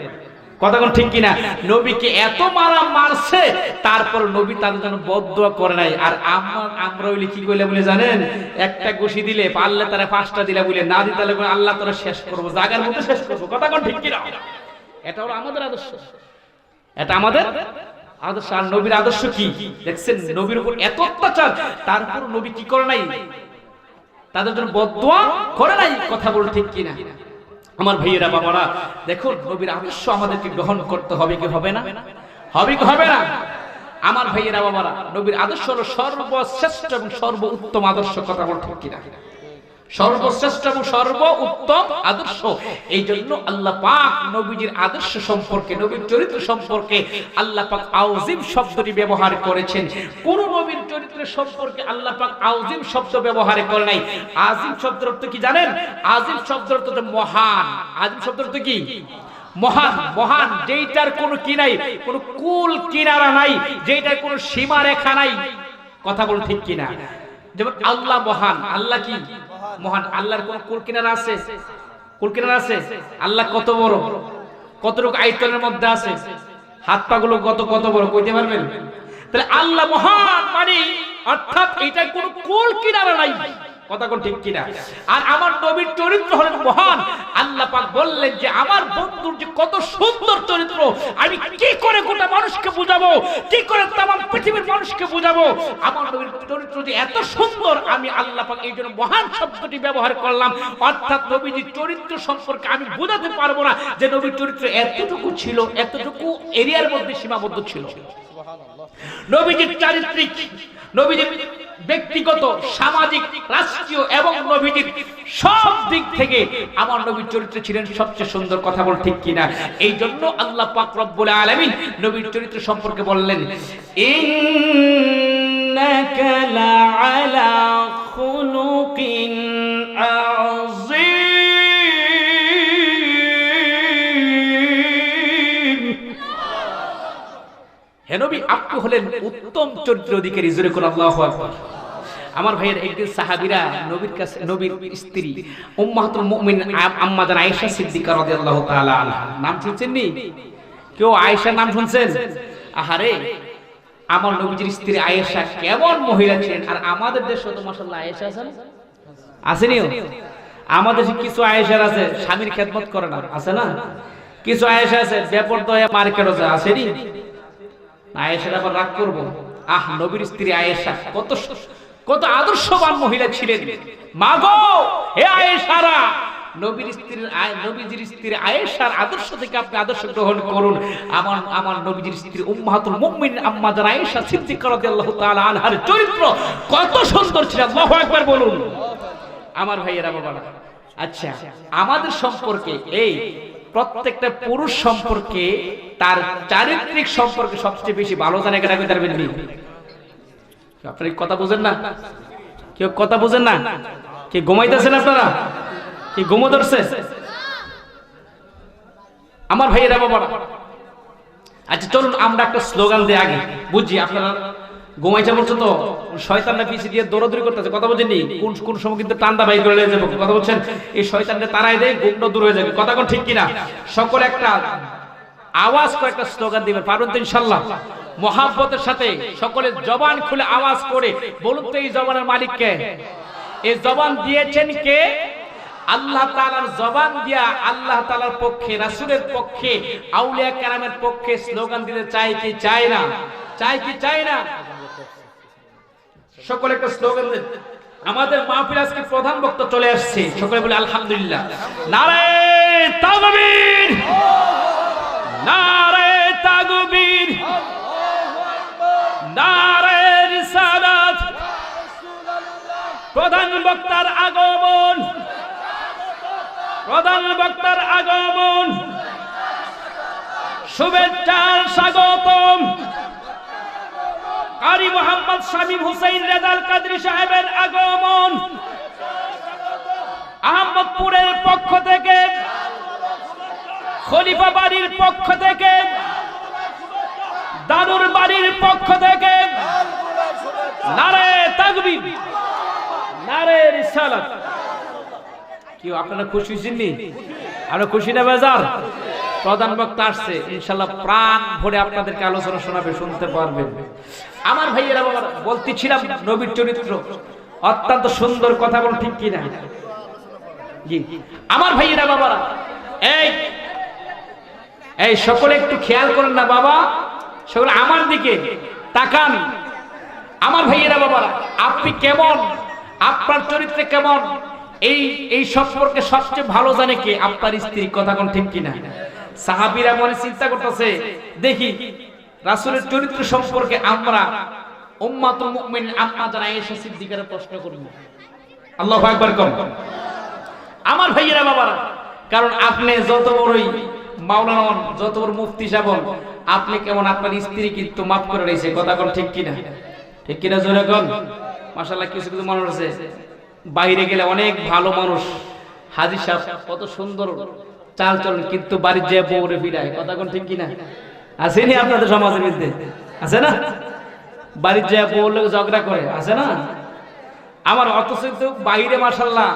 কথা বল ঠিক কিনা? নবীকে এত মারছে, তারপর নবী তাদের জন্য বদদোয়া করে নাই। আর আমরা হইলে কি কইলে বলে জানেন, একটা ঘুষি দিলে পারলে তারা 5টা দিলে বলে, না দিতে তাহলে আল্লাহ তোরা শেষ করবো, জায়গার মধ্যে শেষ করবো। কথা বল ঠিক কিনা? এটা হলো আমাদের আদর্শ, এটা আমাদের আদর্শ। আর নবীর আদর্শ কি দেখছেন? নবীর উপর এত অত্যাচার, তারপর নবী কি করে নাই? তাদের জন্য বদদোয়া করে নাই। কথা বল ঠিক কিনা? আমার ভাইয়েরা বাবারা, দেখুন নবীর আদর্শ আমাদেরকে গ্রহণ করতে হবে কি হবে না? হবে কি হবে না? আমার ভাইয়েরা বাবারা, নবীর আদর্শ হলো সর্বশ্রেষ্ঠ এবং সর্বোত্তম আদর্শ। কথা বল ঠিক কিনা? সর্বশ্রেষ্ঠ এবং সর্বোত্তম আদর্শ। এই জন্য আল্লাহ পাক নবীজির আদর্শ সম্পর্কে, নবীর চরিত্র সম্পর্কে আল্লাহ পাক আউজিম শব্দটি ব্যবহার করেছেন। কোন নবীর চরিত্রের সম্পর্কে আল্লাহ পাক আউজিম শব্দ ব্যবহার করে নাই। আজিম শব্দের অর্থ কি জানেন? আজিম শব্দের অর্থ মহান। আজিম শব্দের অর্থ কি? মহান। মহান যেইটার কোনো কি নাই, কোনো কুল কিনারা নাই, যেইটার কোনো সীমা রেখা নাই। কথা বল ঠিক কিনা? যেমন আল্লাহ মহান। আল্লাহ কি মহান? আল্লাহর কোন কুল কিনারা আছে? কুল কিনারা আছে? আল্লাহ কত বড়, কতটুকু আয়তনের মধ্যে আছে? হাত পা গুলো কত কত বড় কইতে পারবেন? তাহলে আল্লাহ মহান মানে অর্থাৎ এটার কোন কুল কিনারা নাই। কথা কোন ঠিক কিনা? আর আমার নবীর চরিত্র হলেন মহান। আল্লাহ পাক বললেন যে আমার বন্ধুর যে কত সুন্দর চরিত্র, আমি কি করে গোটা মানুষকে বুঝাবো, কি করে তামাম পৃথিবীর মানুষকে বুঝাবো? আমার নবীর চরিত্র যে এত সুন্দর, আমি আল্লাহ পাক এই জন্য মহান শব্দটি ব্যবহার করলাম। অর্থাৎ নবীজির চরিত্র সম্পর্কে আমি বোঝাতে পারবো না যে নবীর চরিত্র এতটুকু ছিল, এতটুকু এরিয়ার মধ্যে সীমাবদ্ধ ছিল। নবীজির চারিত্রিক, নবীজির ব্যক্তিগত, সামাজিক, রাষ্ট্রীয় এবং নবীজির সব দিক থেকে আমার নবীর চরিত্র ছিলেন সবচেয়ে সুন্দর। কথা বল ঠিক কিনা? এই জন্য আল্লাহ পাক রব্বুল আলামিন নবীর চরিত্র সম্পর্কে বললেন, ইন্নাকা লাআলা খুলুকিন আযীম। হে নবী, আপনি হলেন উত্তম চরিত্র অধিকারী। জোরে করে আল্লাহু আকবার। আমার ভাইয়ের একদিন সাহাবীরা নবীর কাছে, নবীর স্ত্রী উম্মাহাতুল মুমিন আম্মা জান আয়েশা সিদ্দিকা রাদিয়াল্লাহু তাআলা আনহা, নাম শুনছেন নি? কেউ আয়েশার নাম শুনছেন? আহারে, আমার নবীজির স্ত্রী আয়েশা কেমন মহিলা ছিলেন। আর আমাদের দেশে তো মাশাআল্লাহ আয়েশা আছেন, আসেনি? আমাদের দেশে কিছু আয়েশার আছে স্বামীর খেদমত করে না, আছে না? কিছু আয়েশা আছে বেপরদা হয়ে মার্কেট আছে, আসেনি? আয়েশার আবার রাগ করবো? নবীর স্ত্রী আয়েশা কত কত আদর্শবান মহিলা ছিলেন। মাগো হে আয়েশারা, নবীজির স্ত্রী আয়েশার আদর্শ থেকে আপনি আদর্শ গ্রহণ করুন। আমার নবীজির স্ত্রী উম্মাহাতুল মুমিনিন আম্মা জান আয়েশা সিদ্দিকা রাদিয়াল্লাহু তাআলা আনহার চরিত্র কত সুন্দর ছিল। আল্লাহু আকবার বলুন। আমার ভাইয়েরা বাবারা, আচ্ছা আমাদের সম্পর্কে, এই প্রত্যেকটা পুরুষ সম্পর্কে তার চারিত্রিক সম্পর্কে সবচেয়ে বেশি ভালো জানে কেটা কইতে পারবেন নি? আপনারা কথা বুঝেন না? কেউ কথা বুঝেন না? কি ঘুমাইতেছেন আপনারা? কি ঘুমো ধরছে? আমার ভাইয়েরা বাবারা, আচ্ছা চলুন আমরা একটা স্লোগান দিয়ে আগে বুঝি। আপনারা ঘুমাইছে বলছো তো, শয়তানরা পিছিয়ে দিয়ে দৌড়াদৌড়ি করতেছে। কথা বলছেন নি? কোন সময় কিন্তু টান্ডা বাইর করে নিয়ে যাবো। কথা বলছেন? এই শয়তানকে তারাই দেয়, ঘুমটা দূর হয়ে যাবে। কথা কোন ঠিক কিনা? সকলে একটা আওয়াজ করে একটা স্লোগান দিবেন, পারবেন তো ইনশাআল্লাহ? মহাব্বতের সাথে সকলে জবান খুলে আওয়াজ করে বলুন তো, এই জবানের মালিক কে? এই জবান দিয়েছেন কে? আল্লাহ তাআলার জবান দিয়া আল্লাহ তাআলার পক্ষে, রাসূলের পক্ষে, আউলিয়া কেরামের পক্ষে স্লোগান দিতে চাই কি চাই না? চাই কি চাই না? সকলে একটা স্লোগান দেন। আমাদের মাহফিল আজকে প্রধান বক্তা চলে আসছে, সকলে বলে আলহামদুলিল্লাহ। নারায়ে তাকবীর, নারায়ে তাকবীর, নারায়ে রিসালাত। প্রধান বক্তার আগমন, প্রধান বক্তার আগমন, শুভেচ্ছার স্বাগতম। কারি মোহাম্মদ শামীম হুসাইন রেজাল কাদরী সাহেবের আগমন। আহমদপুরের পক্ষ থেকে, খলিফা বাড়ির পক্ষ থেকে, দাদুর বাড়ির পক্ষ থেকে নারে তাকবীর, নারে রিসালাত। কি আপনারা খুশি হয়েছেননি? আমরা খুশি না বেজার? প্রধান বক্তা আসছে, ইনশাআল্লাহ প্রাণ ভরে আপনাদেরকে আলোচনা শোনাবে, শুনতে পারবেন। আমার ভাইয়েরা বাবা, বলতেছিলাম নবীর চরিত্র অত্যন্ত সুন্দর, কথা বল ঠিক কিনা? জি আমার ভাইয়েরা বাবারা, এই সকলে একটু খেয়াল করেন না বাবা, সকলে আমার দিকে তাকান। আমার ভাইয়েরা বাবারা, আপনি কেমন, আপনার চরিত্রে কেমন, এই সম্পর্কে সবচেয়ে ভালো জানে কে? আপনার স্ত্রী, কথা কোন ঠিক কিনা? সাহাবীরা মনে চিন্তা করতেছে, দেখি রাসূলের চরিত্র সম্পর্কে আমরা উম্মাতুল মুমিন আম্মা জানা আয়েশা সিদ্দিকার প্রশ্ন করব। আল্লাহু আকবার কর। আমার ভাইয়েরা বাবারা, কারণ আপনি যত বড়ই মাওলানা হন, যত বড় মুফতি সাহেব হন, আপনি কেমন আপনার স্ত্রী কিন্তু মাফ করে রয়েছে, কথা কোন ঠিক কিনা? ঠিক কিনা জোরে কোন? মাশাআল্লাহ কিছু কিছু মানুষ আছে বাইরে গেলে অনেক ভালো মানুষ, হাজী সাহেব কত সুন্দর চাল চলন, কিন্তু বাড়ির যে বউরে ফিরায়, কথা কোন ঠিক কিনা? আসেনি আপনাদের সমাজের মধ্যে? আছে না? বাড়ির যে বউ লোক ঝগড়া করে, আছে না? আমার অথচ বাইরে মাশাআল্লাহ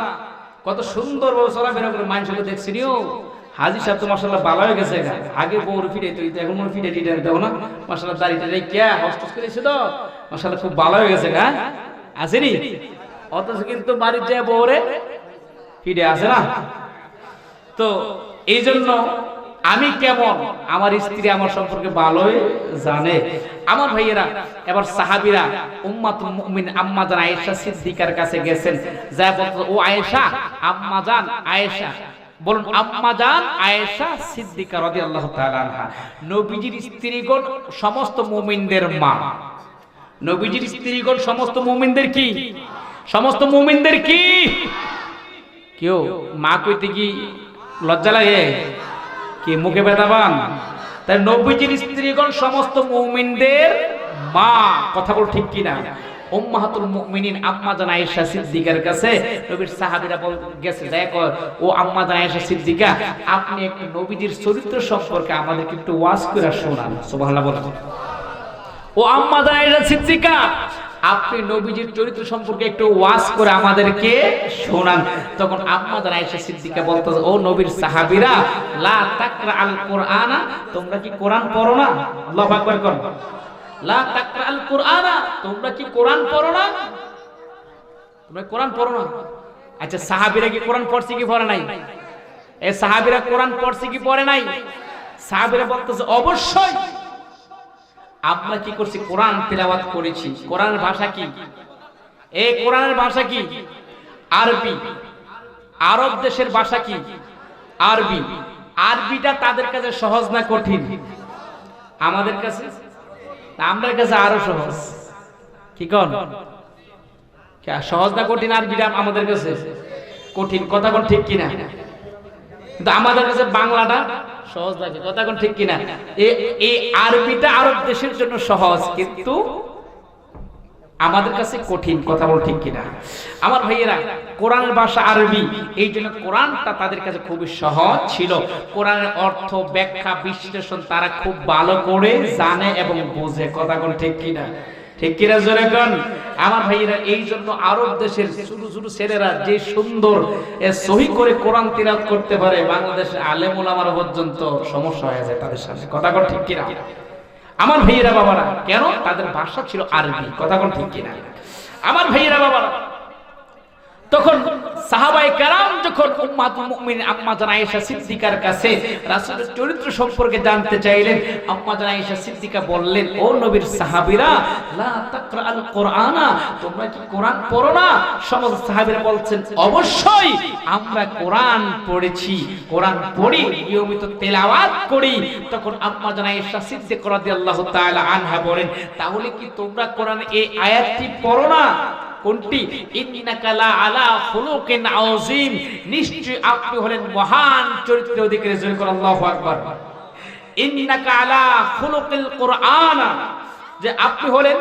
কত সুন্দর ভাবে চলাফেরা করে, মানুষকে দেখছিনিও হাজী সাহেব তো মাশাআল্লাহ ভালো হয়ে গেছে। আগে বউরে ফিরে তো এখন মনে ফিরে দিতে দাও না, মাশাআল্লাহ দাড়িটা কে হস্ত করেছে তো মাশাআল্লাহ খুব ভালো হয়ে গেছে। হ্যাঁ আসেনি? অথচ কিন্তু বাড়ির যে বউরে ফিরে আসে না। তো এই জন্য আমি কেমন, আমার স্ত্রী আমার সম্পর্কে ভালোই জানে। আমার ভাইয়েরা, এবার সাহাবীরা উম্মাতুল মুমিন আম্মা জান আয়েশা সিদ্দিকার কাছে গেছেন, যা বলতো, ও আয়েশা, আম্মা জান আয়েশা, বলুন আম্মা জান আয়েশা সিদ্দিকা রাদিয়াল্লাহু তাআলা আনহা, নবীজির স্ত্রীগণ সমস্ত মুমিনদের মা। নবীজির স্ত্রীগণ সমস্ত মুমিনদের কি? সমস্ত মুমিনদের কি? কেউ মা কইতে কি লজ্জা লাগে? কি মুখে ব্যথা পান? তাই নবীজির স্ত্রীগণ সমস্ত মুমিনদের মা, কথা বল ঠিক কিনা? উম্মাহাতুল মুমিনিন আম্মা জান আয়েশা সিদ্দিকার কাছে নবীর সাহাবীরা গেছে, দেখো ও আম্মা জান আয়েশা সিদ্দিকা, আপনি একটু নবীজির চরিত্র সম্পর্কে আমাদেরকে একটু ওয়াজ করে শোনান। সুবহানাল্লাহ বলেন। ও আম্মা জান আয়েশা সিদ্দিকা, আপনি নবীজির চরিত্র সম্পর্কে একটু ওয়াজ করে আমাদেরকে শোনান। তখন আম্মা জান আয়েশা সিদ্দিকা বলতেছে, ও নবীর সাহাবীরা, লা তাকরা আল কুরআনা, তোমরা কি কোরআন পড়ো না? আল্লাহু আকবার কর। লা তাকরা আল কুরআনা, তোমরা কি কোরআন পড়ো না? তোমরা কোরআন পড়ো না? আচ্ছা সাহাবীরা কি কোরআন পড়ছে কি পড়ে নাই? এই সাহাবীরা কোরআন পড়ছে কি পড়ে নাই? সাহাবীরা বলতেছে অবশ্যই আমরা কি করছি, কোরআন তেলাওয়াত করেছি। কোরআনের ভাষা কি? এই কোরআনের ভাষা কি? আরবি। আরব দেশের ভাষা কি? আরবি। আরবিটা তাদের কাছে সহজ না কঠিন? আমাদের কাছে, আমাদের কাছে আরো সহজ। কি কোন? সহজ না কঠিন? আরবিটা আমাদের কাছে কঠিন, কথা কোন ঠিক কিনা? কিন্তু আমাদের কাছে বাংলাটা সহজ লাগে, কথা কোন ঠিক কিনা? এই আরবিটা আরব দেশের জন্য সহজ, কিন্তু আমাদের কাছে কঠিন, কথা বল ঠিক কিনা? আমার ভাইয়েরা, কোরআনের ভাষা আরবি, এই জন্য কোরআনটা তাদের কাছে খুবই সহজ ছিল। কোরআনের অর্থ, ব্যাখ্যা, বিশ্লেষণ তারা খুব ভালো করে জানে এবং বোঝে, কথা কোন ঠিক কিনা? ঠিক কিনা জোরে কোন? আমার ভাইয়েরা, এই জন্য আরব দেশের ছোট ছোট ছেলেরা যে সুন্দর সহি করে কোরআন তিলাওয়াত করতে পারে, বাংলাদেশের আলেম ওলামার পর্যন্ত সমস্যা হয়ে যায় তাদের সাথে, কথা কোন ঠিক কিনা? আমার ভাইয়েরা বাবারা, কেন? তাদের ভাষা ছিল আরবি, কথা কোন ঠিক কিনা? আমার ভাইয়েরা বাবারা, তখন সাহাবায়ে কেরাম যখন উম্মাতুল মুমিনিন আম্মা জান আয়েশা সিদ্দিকার কাছে রাসূলের চরিত্র সম্পর্কে জানতে চাইলেন, আম্মা জান আয়েশা সিদ্দিকা বললেন, ও নবীর সাহাবীরা, লা তাকরা আল কুরআনা, তোমরা কি কোরআন পড়ো না? সমস্ত সাহাবীরা বলছেন, অবশ্যই আমরা কোরআন পড়েছি, কোরআন পড়ি, নিয়মিত তেলাওয়াত করি। তখন আম্মা জান আয়েশা সিদ্দিকা রাদিয়াল্লাহু তাআলা আনহা বলেন, তাহলে কি তোমরা কোরআন এই আয়াতটি পড়ো না? কোনটি? ইন্নাকা লা আলা খুলুকিন আযীম, নিশ্চয়ই আপনি হলেন মহান চরিত্রের অধিকারী। জোরে করে আল্লাহু আকবার। ইন্নাকা আলা খুলুকিল কুরআন, যে আপনি হলেন,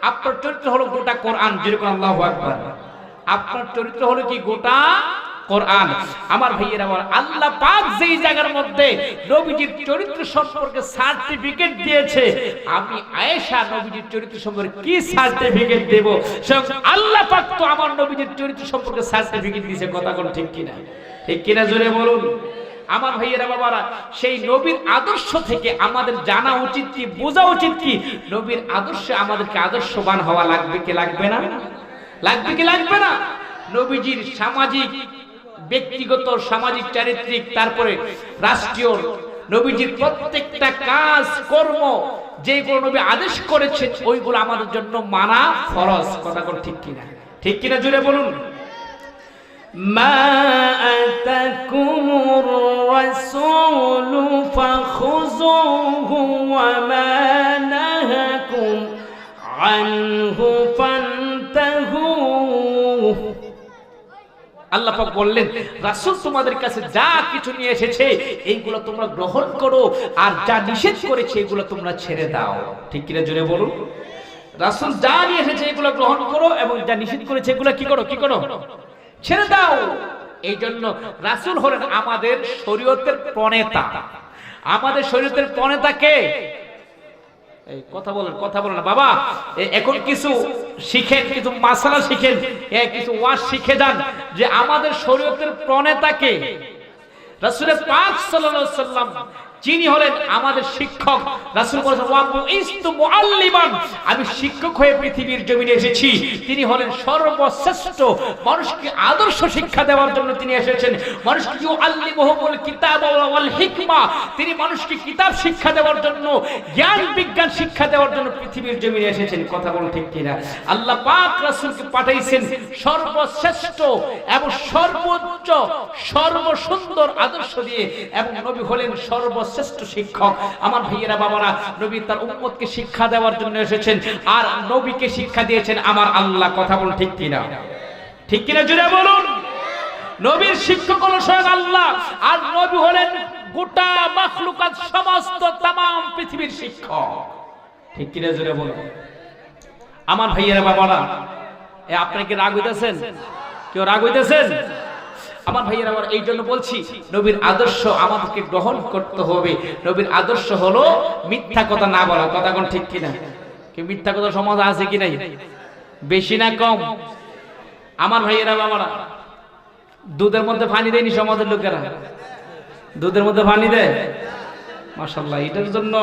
আপনার চরিত্র হলো গোটা কোরআন। জোরে করে আল্লাহু আকবার। আপনার চরিত্র হলো কি? গোটা কোরআন। আমার ভাইয়েরা আমার, আল্লাহ পাক যেই জায়গার মধ্যে নবীজির চরিত্র সম্পর্কে সার্টিফিকেট দিয়েছে, আমি আয়েশা নবীজির চরিত্র সম্পর্কে কি সার্টিফিকেট দেব? স্বয়ং আল্লাহ পাক তো আমার নবীজির চরিত্র সম্পর্কে সার্টিফিকেট দিয়েছে। কথা কোন ঠিক কিনা? ঠিক কিনা জোরে বলুন। আমার ভাইয়েরা বাবারা, সেই নবীর আদর্শ থেকে আমাদের জানা উচিত কি, বোঝা উচিত কি, নবীর আদর্শে আমাদেরকে আদর্শবান হওয়া লাগবে কি লাগবে না? লাগবে কি লাগবে না? নবীজির সামাজিক, ব্যক্তিগত, সামাজিক, চারিত্রিক, তারপরে রাষ্ট্রীয়, নবীজির প্রত্যেকটা কাজ কর্ম যেগুলো নবী আদেশ করেছেন ওইগুলো আমাদের জন্য মানা ফরজ। কথা কোন ঠিক কিনা? ঠিক কিনা জুড়ে বলুন। মা আতাকুমুর রাসূলু ফাখুযুহু ওয়া মা নাহাকুম আনহু ফান্তাহু। আল্লাহ পাক বললেন, রাসূল তোমাদের কাছে যা কিছু নিয়ে এসেছে এইগুলো তোমরা গ্রহণ করো, আর যা নিষেধ করেছে এগুলো তোমরা ছেড়ে দাও। ঠিক কিনা জোরে বলুন। রাসূল যা নিয়ে এসেছে এগুলো গ্রহণ করো, এবং যা নিষেধ করেছে এগুলো কি করো? কি করো? ছেড়ে দাও। এই জন্য রাসূল হলেন আমাদের শরীয়তের প্রণেতা। আমাদের শরীয়তের প্রণেতা কে? এই কথা বলেন না বাবা। এখন কিছু শিখেন, কিছু মাসালা শিখেন, কিছু ওয়াজ শিখে যান যে আমাদের শরীয়তের প্রণেতা কে। রাসূল পাক সাল্লাল্লাহু আলাইহি সাল্লাম যিনি হলেন আমাদের শিক্ষক। রাসূল বলেছেন, ওয়া বুইস্তু মুআল্লিমান, আমি শিক্ষক হয়ে পৃথিবীর জমিনে এসেছি। তিনি হলেন সর্বশ্রেষ্ঠ, মানুষকে আদর্শ শিক্ষা দেওয়ার জন্য তিনি এসেছেন। মানুষকে ইউআল্লিমুহুল কিতাব ওয়াল হিকমা, তিনি মানুষকে কিতাব শিক্ষা দেওয়ার জন্য, জ্ঞান বিজ্ঞান শিক্ষা দেওয়ার জন্য পৃথিবীর জমিনে এসেছেন। কথা বলুন ঠিক কিনা? আল্লাহ পাক রাসূলকে পাঠাইছেন সর্বশ্রেষ্ঠ এবং সর্বোচ্চ, সর্বসুন্দর আদর্শ দিয়ে, এবং নবী হলেন সর্বশ্রেষ্ঠ শিক্ষক। আমার ভাইয়েরা বাবারা, নবী তার উম্মতকে শিক্ষা দেওয়ার জন্য এসেছেন, আর নবীকে শিক্ষা দিয়েছেন আমার আল্লাহ। কথা বলুন ঠিক কিনা? ঠিক কিনা জুড়ে বলুন। নবীর শিক্ষক হলো স্বয়ং আল্লাহ, আর নবী হলেন গোটা মাখলুকাত, সমস্ত তাম পৃথিবীর শিক্ষক। ঠিক কিনা জুড়ে বলুন। আমার ভাইয়েরা বাবারা, আপনারা কি রাগ হইতেছেন? কেউ রাগ হইতেছেন? আমার ভাইয়েরা আমার, এই জন্য বলছি নবীর আদর্শ আমাদেরকে গ্রহণ করতে হবে। নবীর আদর্শ হলো মিথ্যা কথা না বলা। কথা কোন ঠিক কিনা? কি মিথ্যা কথা সমাজে আছে কি নাই? বেশি না কম? আমার ভাইয়েরা বাবারা, দুধের মধ্যে পানি দেয়নি সমাজের লোকেরা? দুধের মধ্যে পানি দেয়? মাশাআল্লাহ, এটার জন্য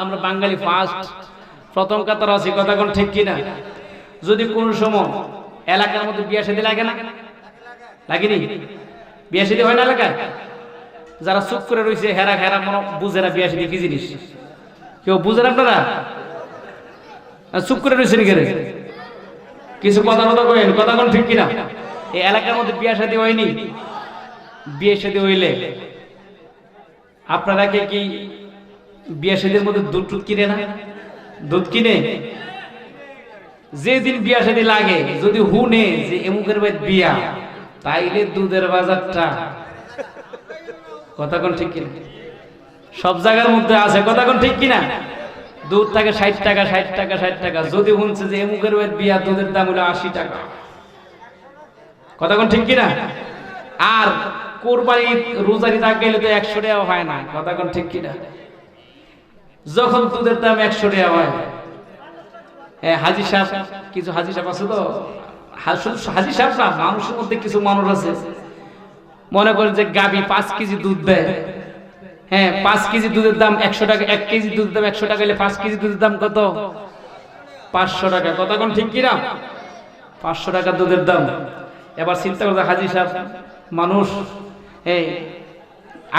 আমরা বাঙালি ফার্স্ট, প্রথম কাতার আছি। কথা কোন ঠিক কিনা? যদি কোন সময় এলাকার মধ্যে বিয়ে শাদী লাগে না? লাগেনি? বিয়ে শাদী হয় না এলাকায়? যারা চুপ করে রয়েছে হেরা হেরা মনে বুঝে না বিয়ে শাদী কি জিনিস। কেউ বুঝেন আপনারা? চুপ করে রয়েছেন কেন? কিছু কথা মতো কইেন। কথা কোন ঠিক কিনা? এই এলাকার মধ্যে বিয়ে শাদী হয়নি? বিয়ে শাদী হইলে আপনারা কি বিয়ে শাদীর মধ্যে দুধ টুধ কিনে না? দুধ কিনে? যেদিন বিয়া শাদী লাগে, যদি হুনে যে এমুকের বাড়ি বিয়া, তাইলে দুধের বাজারটা, কথা কোন ঠিক কিনা? সব জায়গার মধ্যে আছে। কথা কোন ঠিক কিনা? দুধ থাকে 60 টাকা, 60 টাকা, 60 টাকা। যদি শুনছে যে এমুকের বাড়ি বিয়া, দুধের দাম হলো 80 টাকা। কথা কোন ঠিক কিনা? আর কোরবানি রোজারি দাগ গেলে তো 100 টাকা হয় না। কথা কোন ঠিক কিনা? যখন দুধের দাম 100 টাকা হয়, হাজি সাহেব, কিছু হাজি সাহেব আছে তো, হাজি সাহেব না, মানুষের মধ্যে কিছু মানুষ আছে মনে করেন যে গাবি 5 কেজি দুধ দেয়। 5 কেজি দুধের দাম 100 টাকা। 1 কেজি দুধের দাম 100 টাকা হলে 5 কেজি দুধের দাম কত? 500 টাকা। কথা কোন ঠিক কিনা? 500 টাকা দুধের দাম। এবার চিন্তা করতে, হাজি সাহেব মানুষ,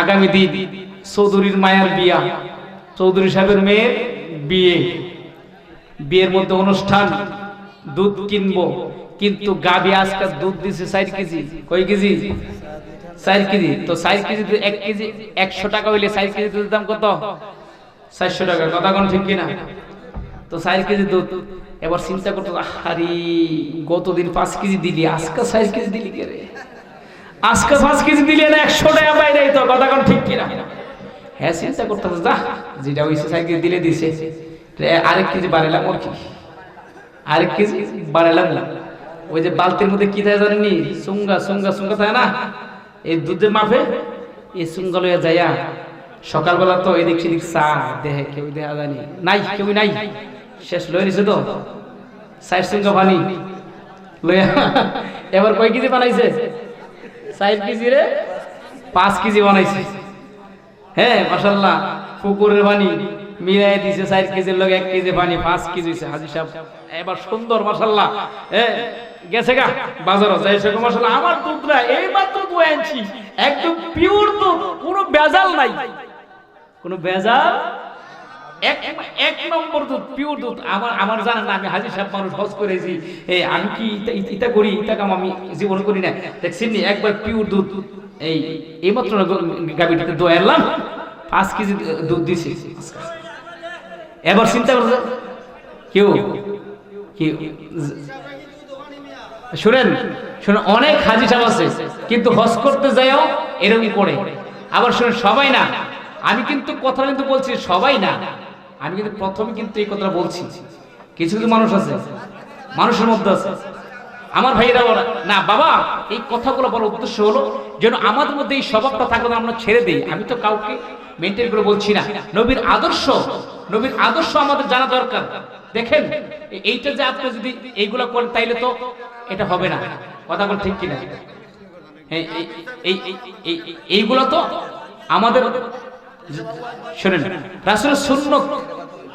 আগামী দিন চৌধুরীর মায়ের বিয়া, চৌধুরী সাহেবের মেয়ের বিয়ে, বিয়ের মধ্যে অনুষ্ঠান, দুধ কিনবো, কিন্তু গাবি আজকে দুধ দিছে 4 কেজি। কয় কেজি? 4 কেজি। তো 4 কেজি 1 কেজি 100 টাকা হইলে 4 কেজি দুধের দাম কত? 400 টাকা। কথা কোন ঠিক কিনা? তো 4 কেজি দুধ। এবার চিন্তা করতে, আরে গতদিন 5 কেজি দিলি, আজকে 4 কেজি দিলি কে রে? আজকে 5 কেজি দিলি না 100 টাকা বাইরে তো। কথা কোন ঠিক কিনা? হ্যাঁ, চিন্তা করতে, যা যেটা হইছে 4 কেজি দিলে দিছে, আরেক কেজি বাড়াইলাম, ওর কি আরেক কেজি বাড়াইলাম না। ওই যে বালতির মধ্যে কি থাকে জানেনি, সুঙ্গা সুঙ্গা সুঙ্গা থাকে না, এই দুধের মাপে এই সুঙ্গা লইয়া যাইয়া সকালবেলা তো এদিক সেদিক চা দেহে কেউ দেখা জানি নাই, কেউ নাই, শেষ লয়ে নিছে তো 4 সুঙ্গা পানি লইয়া এবার কয় কেজি বানাইছে, 4 কেজি রে 5 কেজি বানাইছে। হ্যাঁ মাশাআল্লাহ, পুকুরের পানি মিলাই দিছে 4 কেজির লগে 1 কেজি পানি 5 কেজি হইছে। হাজী সাহেব এবার সুন্দর মাশাআল্লাহ গেছে গা বাজারও যাইছে মাশাআল্লাহ। আমার দুধরা এই মাত্র দুই আনছি, একদম পিওর দুধ, কোনো ভেজাল নাই, কোনো ভেজাল, এক নম্বর দুধ, পিওর দুধ। আমার জানেন না, আমি হাজী সাহেব মানুষ, হজ করেছি, আমি কি ইটা করি, ইটা কাম আমি জীবন করি না, দেখছেন একবার পিওর দুধ এই মাত্র গাবিটাতে দোয়ালাম, 5 কেজি দুধ দিছি। এবার চিন্তা করছে কেউ কি শুনেন, অনেক হাজী সাহেব আছে কিন্তু হজ করতে যায়ও এরকম করে। আবার শুনেন, সবাই না, আমি কিন্তু কথা কিন্তু বলছি সবাই না, আমি কিন্তু প্রথমে কিন্তু এই কথাটা বলছি, কিছু কিছু মানুষ আছে, মানুষের মধ্যে আছে আমার ভাইয়েরা বলা না বাবা, এই কথাগুলো বলার উদ্দেশ্য হলো যেন আমাদের মধ্যে এই স্বভাবটা থাকলে আমরা ছেড়ে দিই। আমি তো কাউকে মেনটেন করে বলছি না, নবীর আদর্শ আমাদের জানা দরকার। দেখেন এইটা যে আপনি যদি এইগুলো করেন তাইলে তো এটা হবে না, কথা বল ঠিক কিনা? এইগুলো তো আমাদের, শুনেন রাসূলের সুন্নাত,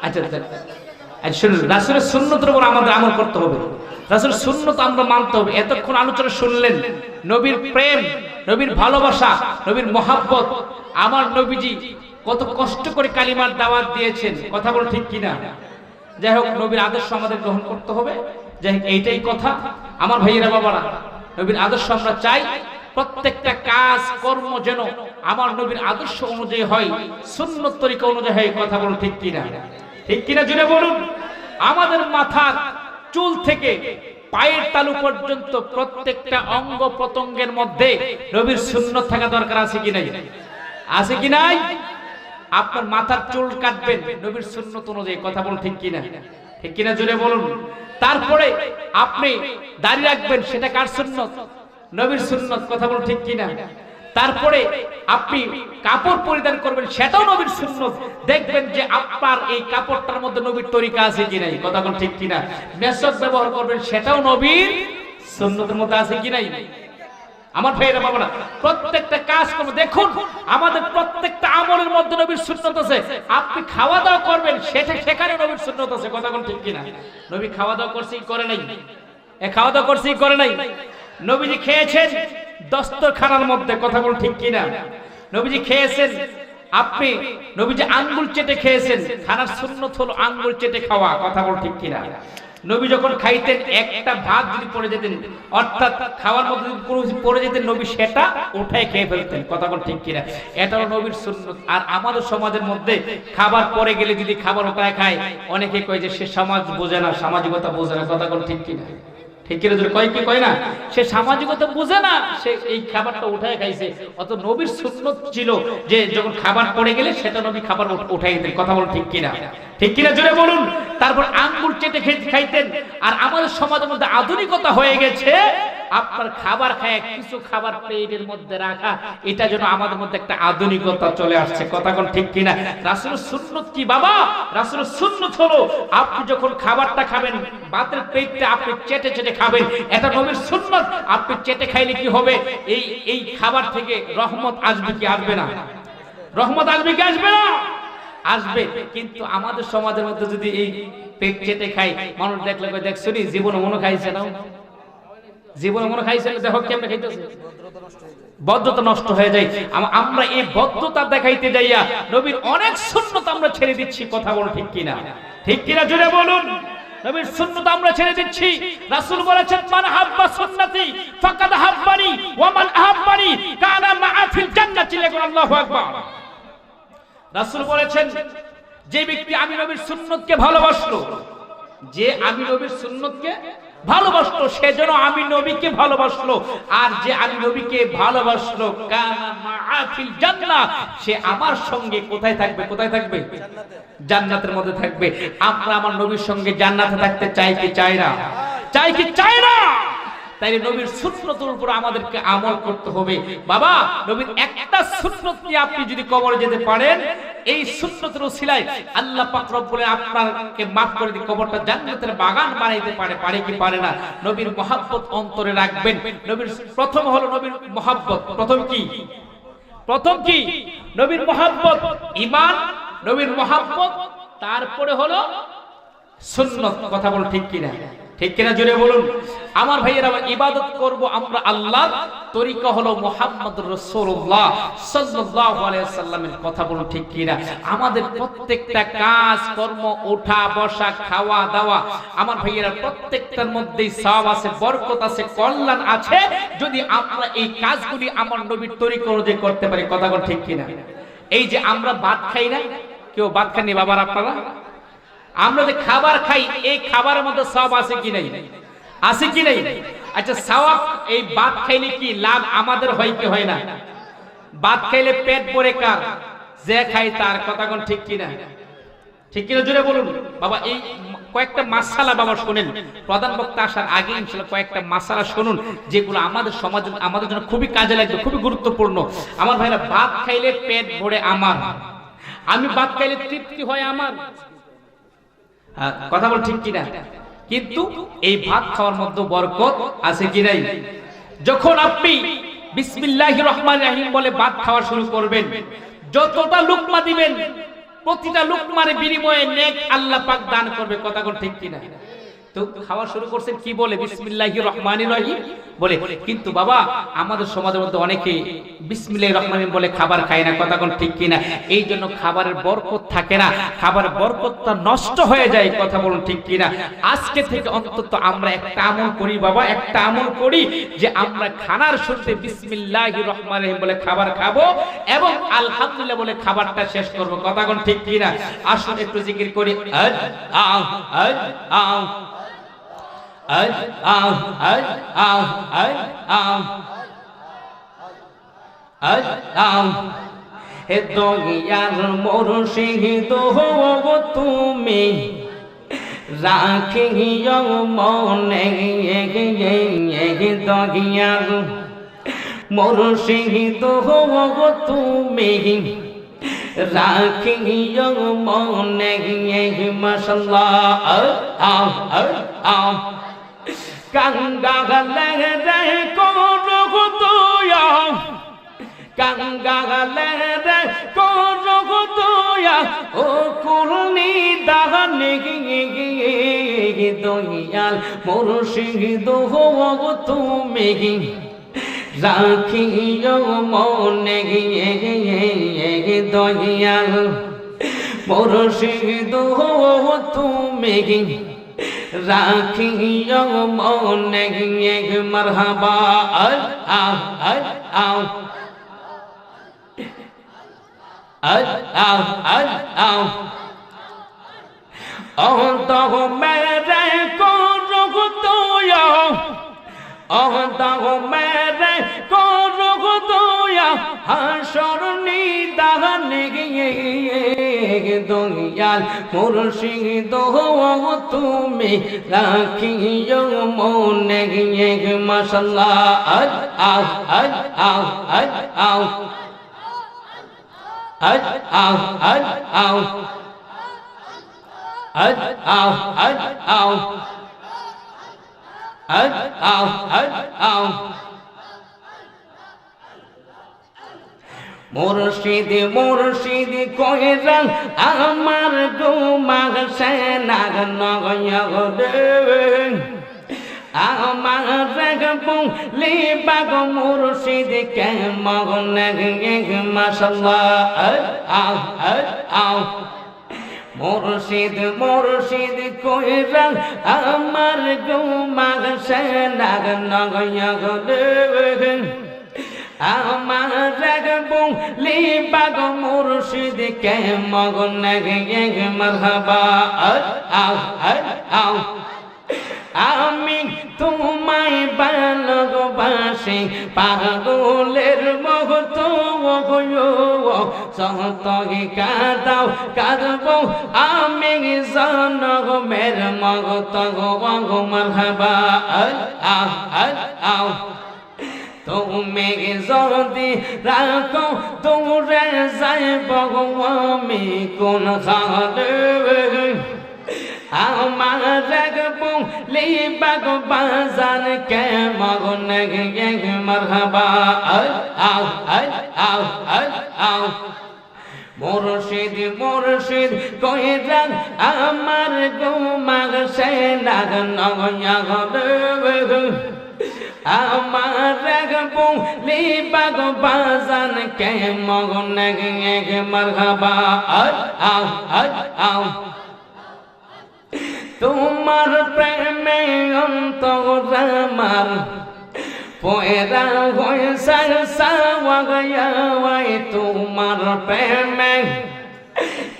আচ্ছা শুনুন, রাসূলের সুন্নতের উপর আমাদের আমল করতে হবে, রাসূলের সুন্নাত আমরা মানতে হবে। এতক্ষণ আলোচনা শুনলেন নবীর প্রেম, নবীর ভালোবাসা, নবীর মহাব্বত। আমার নবীজি কত কষ্ট করে কালিমার দাওয়াত দিয়েছেন, কথা বল ঠিক কিনা? যাই হোক, নবীর আদর্শ আমাদের গ্রহণ করতে হবে। যাই হোক, এইটাই কথা আমার ভাইয়েরা বাবারা, নবীর আদর্শ আমরা চাই। প্রত্যেকটা কাজ কর্ম যেন আমার নবীর আদর্শ অনুযায়ী হয়, সুন্নত তরিকা অনুযায়ী হয়, কথা বল ঠিক কিনা? ঠিক কিনা জুড়ে বলুন। আমাদের মাথার চুল থেকে পায়ের তালু পর্যন্ত প্রত্যেকটা অঙ্গ প্রত্যঙ্গের মধ্যে নবীর সুন্নত থাকা দরকার, আছে কি নাই? আছে কি নাই? আপনার মাথার চুল কাটবেন নবীর সুন্নত অনুযায়ী, কথা বল ঠিক কিনা? ঠিক কিনা জুড়ে বলুন। তারপরে আপনি দাড়ি রাখবেন, সেটা কার সুন্নত? নবীর সুন্নত, কথা বল ঠিক কিনা? তারপরে আপনি কাপড় পরিধান করবেন, সেটাও নবীর সুন্নত। দেখবেন যে আপনার এই কাপড়টার মধ্যে নবীর তরিকা আছে কি নাই, কথা বল ঠিক কিনা? মেসওয়াক ব্যবহার করবেন, সেটাও নবীর সুন্নতের মধ্যে আছে কি নাই? আমার ভাইয়েরা বাবারা, প্রত্যেকটা কাজ করব, দেখুন আমাদের প্রত্যেকটা আমলের মধ্যে নবীর সুন্নত আছে। আপনি খাওয়া দাওয়া করবেন, সেখানে নবীর সুন্নত আছে, কথা বল ঠিক কিনা? নবী খাওয়া দাওয়া করছে কি করে নাই? খাওয়া দাওয়া করছে কি করে নাই? নবীজি খেয়েছেন দস্তরখানার মধ্যে, কথা বল ঠিক কিনা? নবীজি খেয়েছেন, আপনি নবীজি আঙ্গুল চেটে খেয়েছেন, খানার সুন্নত হলো আঙ্গুল চেটে খাওয়া, কথা বল ঠিক কিনা? নবী যখন খাইতেন একটা ভাত যদি পড়ে যেতেন, অর্থাৎ খাওয়ার মধ্যে যদি কোনো পড়ে যেতেন, নবী সেটা উঠায় খেয়ে ফেলতেন, কথা বল ঠিক কিনা? এটাও নবীর সুন্নত। আর আমাদের সমাজের মধ্যে খাবার পরে গেলে যদি খাবার উঠায় খায়, অনেকে কয় যে সে সমাজ বোঝে না, সামাজিকতা বোঝে না, কথা বল ঠিক কিনা? ঠিক কিনা? কয় কি কয় না, সে সামাজিকতা বুঝে না, সে এই খাবারটা উঠায় খাইছে। অত নবীর সুন্নত ছিল যে যখন খাবার পড়ে গেলে সেটা নবী খাবার উঠাই দিতেন, কথা বল ঠিক কিনা? ঠিক কিনা জোরে বলুন। তারপর আঙ্গুল চেটে খাইতেন। আর আমাদের সমাজের মধ্যে আধুনিকতা হয়ে গেছে, আপনার খাবার খায় কিছু খাবার প্লেটের মধ্যে রাখা, এটা যেন আমাদের মধ্যে একটা আধুনিকতা চলে আসছে, কথা বল ঠিক কিনা? রাসূলের সুন্নত কি বাবা? রাসূলের সুন্নত হলো আপনি যখন খাবারটা খাবেন, ভাতের প্লেটটা আপনি চেটে চেটে খাবেন, এটা নবীর সুন্নত। আপনি চেটে খাইলে কি হবে? এই খাবার থেকে রহমত আসবে কি আসবে না? রহমত আসবে কি আসবে না? আসবে। কিন্তু আমাদের সমাজের মধ্যে যদি এই পেট চেটে খাই, মানুষ দেখলে কই দেখছো নি জীবনে মনে খাইছে না, জীবনে মনে খাইছে, দেখো কেমনে খাইতেছে, বদ্ধতা নষ্ট হয়ে যায়। আমরা এই বদ্ধতা দেখাইতে যাইয়া নবীর অনেক সুন্নত আমরা ছেড়ে দিচ্ছি, কথা বল ঠিক কিনা? ঠিক কিনা জোরে বলুন। নবীর সুন্নাত আমরা ছেড়ে দিচ্ছি। রাসূল বলেছেন, মান হাব্বা সুন্নতি ফাকাদ হাব্বানি ওয়া মান আহাব্বানি কানা মা'a ফিল জান্নাতি। আল্লাহু আকবার। রাসূল বলেছেন, যে ব্যক্তি আমি নবীর সুন্নতকে ভালোবাসলো, যে আমি নবীর সুন্নতকে ভালোবাসলো, সেজন্য আমি নবীকে ভালোবাসলো। আর যে আমি নবীকে ভালোবাসলো, কানা মা'a ফিল জান্নাহ, সে আমার সঙ্গে কোথায় থাকবে? কোথায় থাকবে? জান্নাতের মধ্যে থাকবে। আমরা আমার নবীর সঙ্গে জান্নাতে থাকতে চাই কি চাই না? চাই কি চাই না? তাই নবীর সুন্নতের উপর আমাদেরকে আমল করতে হবে। বাবা, নবীর একটা সুন্নত নিয়ে আপনি যদি কবরে যেতে পারেন, এই সুন্নতের ওসিলায় আল্লাহ পাক রব্বুল আপনাকে maaf করে দিয়ে কবরটা জান্নাতের বাগান বানাইতে পারে কি পারে না? নবীর মহব্বত অন্তরে রাখবেন। নবীর প্রথম হলো নবীর মহব্বত। প্রথম কি? নবীর মহব্বত, ঈমান, নবীর মহব্বত, তারপরে হলো সুন্নত। কথা বল ঠিক কিনা? ঠিক কিনা জোরে বলুন। আমার ভাইয়েরা, ইবাদত করব আমরা আল্লাহর, তরিকা হলো মুহাম্মদুর রাসূলুল্লাহ সাল্লাল্লাহু আলাইহি সাল্লামের। কথা বলুন ঠিক কিনা? আমাদের প্রত্যেকটা কাজ কর্ম, ওঠা বসা, খাওয়া দাওয়া, আমার ভাইয়েরা, প্রত্যেকটার মধ্যেই সওয়াব আছে, বরকত আছে, কল্যাণ আছে, যদি আমরা এই কাজগুলি আমার নবীর তরিকা অনুযায়ী করতে পারি। কথা বলুন ঠিক কিনা? এই যে আমরা ভাত খাই না, কেউ ভাত খাননি বাবার আপনারা? আমরা যে খাবার খাই, এই খাবারের মধ্যে সওয়াব আছে কি নাই? আছে কি নাই? আচ্ছা, সওয়াব এই ভাত খাইলে কি লাভ আমাদের হয় কি হয় না? ভাত খাইলে পেট ভরে কার? যে খাই তার। কথা কোন ঠিক কি না? ঠিক কিনা জোরে বলুন। বাবা, এই কয়েকটা মাসালা বাবা শুনেন, প্রধান বক্তা আসার আগে ইনশাআল্লাহ কয়েকটা মাসালা শুনুন, যেগুলো আমাদের সমাজে আমাদের জন্য খুবই কাজে লাগবে, খুবই গুরুত্বপূর্ণ। আমার ভাইরা, ভাত খাইলে পেট ভরে আমার, আমি ভাত খাইলে তৃপ্তি হয় আমার। কথা বল ঠিক কিনা? কিন্তু এই ভাত খাওয়ার মধ্যে বরকত আছে কি নাই? যখন আপনি বিসমিল্লাহির রহমানির রহিম বলে ভাত খাওয়া শুরু করবেন, যতটা লুকমা দিবেন, প্রতিটা লুকমার বিনিময়ে নেক আল্লাহ পাক দান করবে। কথা বল ঠিক কিনা? তো খাওয়া শুরু করছেন কি বলে? বিসমিল্লাহির রহমানির রহিম বলে। কিন্তু বাবা, আমাদের সমাজের মধ্যে অনেকে বিসমিল্লাহির রহমানির রহিম বলে খাবার খায় না। কথা কোন ঠিক কিনা? এই জন্য খাবারের বরকত থাকে না, খাবারের বরকতটা নষ্ট হয়ে যায়। কথা বলুন ঠিক কিনা? আজকে থেকে অন্তত আমরা একটা আমল করি বাবা, একটা আমল করি যে আমরা খানার শুরুতে বিসমিল্লাহির রহমানির রহিম বলে খাবার খাবো এবং আলহামদুলিল্লাহ বলে খাবারটা শেষ করব। কথা কোন ঠিক কিনা? আসুন একটু জিকির করি। হে দয়ার মুর্শিদ হো তুমি, রাখিও মনে দয়ার মুর্শিদ হো তুমি, রাখিও মনে। মাশাআল্লাহ। গঙ্গা গলে রে করো তোয়া, গঙ্গা গলে রে করো তোয়া, ও করুণী দাহনে দয়াল মুর্শিদ হো তুমি, রাখিও মনে দয়াল মুর্শিদ হো তুমি, রাখিও মনে। মারহাবা। অন্তঃ মেরে করো তোয়া, অন্তঃ মেরে করো তোয়া, হাসর নিদানে দয়াল মুর্শিদ হো তুমি, রাখিও মনে। মুর্শিদ মুর্শিদ কইরা আমার গুমাগ সেনাগ নগরে, আমার বলি বাগ মুর্শিদ কে মগনে। মাশাআল্লাহ। মুর্শিদ মুর্শিদ কইরা আমার গুমাগ সেনাগ নগরে, আমার বলি বাগ মুর্শিদ কে মগনে। মারহাবা। আমি তোমায় ভালোবাসি আসে পাগলের মগত সহতকে কাদাও কাঁদবো আমি জনমের মগত গো মারহাবা আও তুমি যদি রাখো দূরে যাইব আমি কোন খালে আমার রাখবো লিবাগ বাজান কে মগন গে মারহাবা আও মুর্শিদ মুর্শিদ কইরা আমার গুমাগ সে নাগ নগয়াগ আমার রাখবো লিবাগ বাজান কে মগন গে মারহাবা আও তোমার প্রেমে অন্তর আমার পয়রা হইছে সাওয়াগায়াই তোমার প্রেমে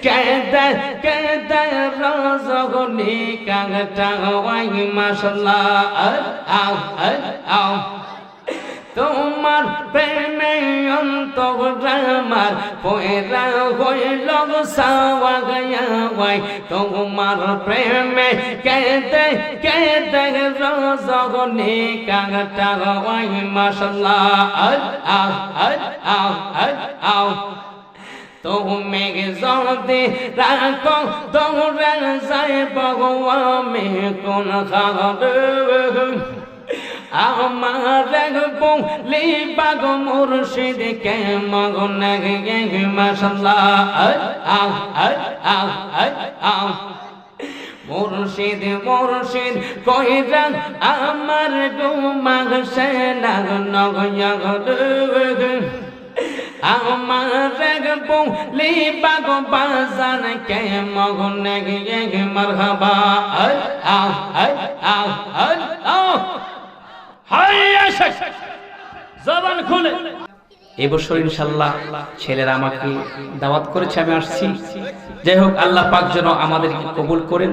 কেদে কেদে রজগনি কাগটা ওয়াই মাশাআল্লাহ আও তোমার প্রেমে অন্তর আমার পয়রা হইল সাওয়াগায়াই তোমার প্রেমে কেদে কেদে রজগনি কাগটা ওয়াই মাশাআল্লাহ আও তুমি যদি রাখো দৌড়ে যাইব আমি কোন খালে আমার রাখবো লিবাগ মুর্শিদ কে মগন গে মাশাআল্লাহ আও মুর্শিদ মুর্শিদ কইরা আমার গুমাগ সে নাগ নগয়াগ আমার রাখবো লিবাগ বাজান কে মগন গে মারহাবা আও জবান খুলে এবছর ইনশাআল্লাহ ছেলেরা আমাকে দাওয়াত করেছে, আমি আসছি। যাই হোক, আল্লাহ পাক যেন আমাদেরকে কবুল করেন।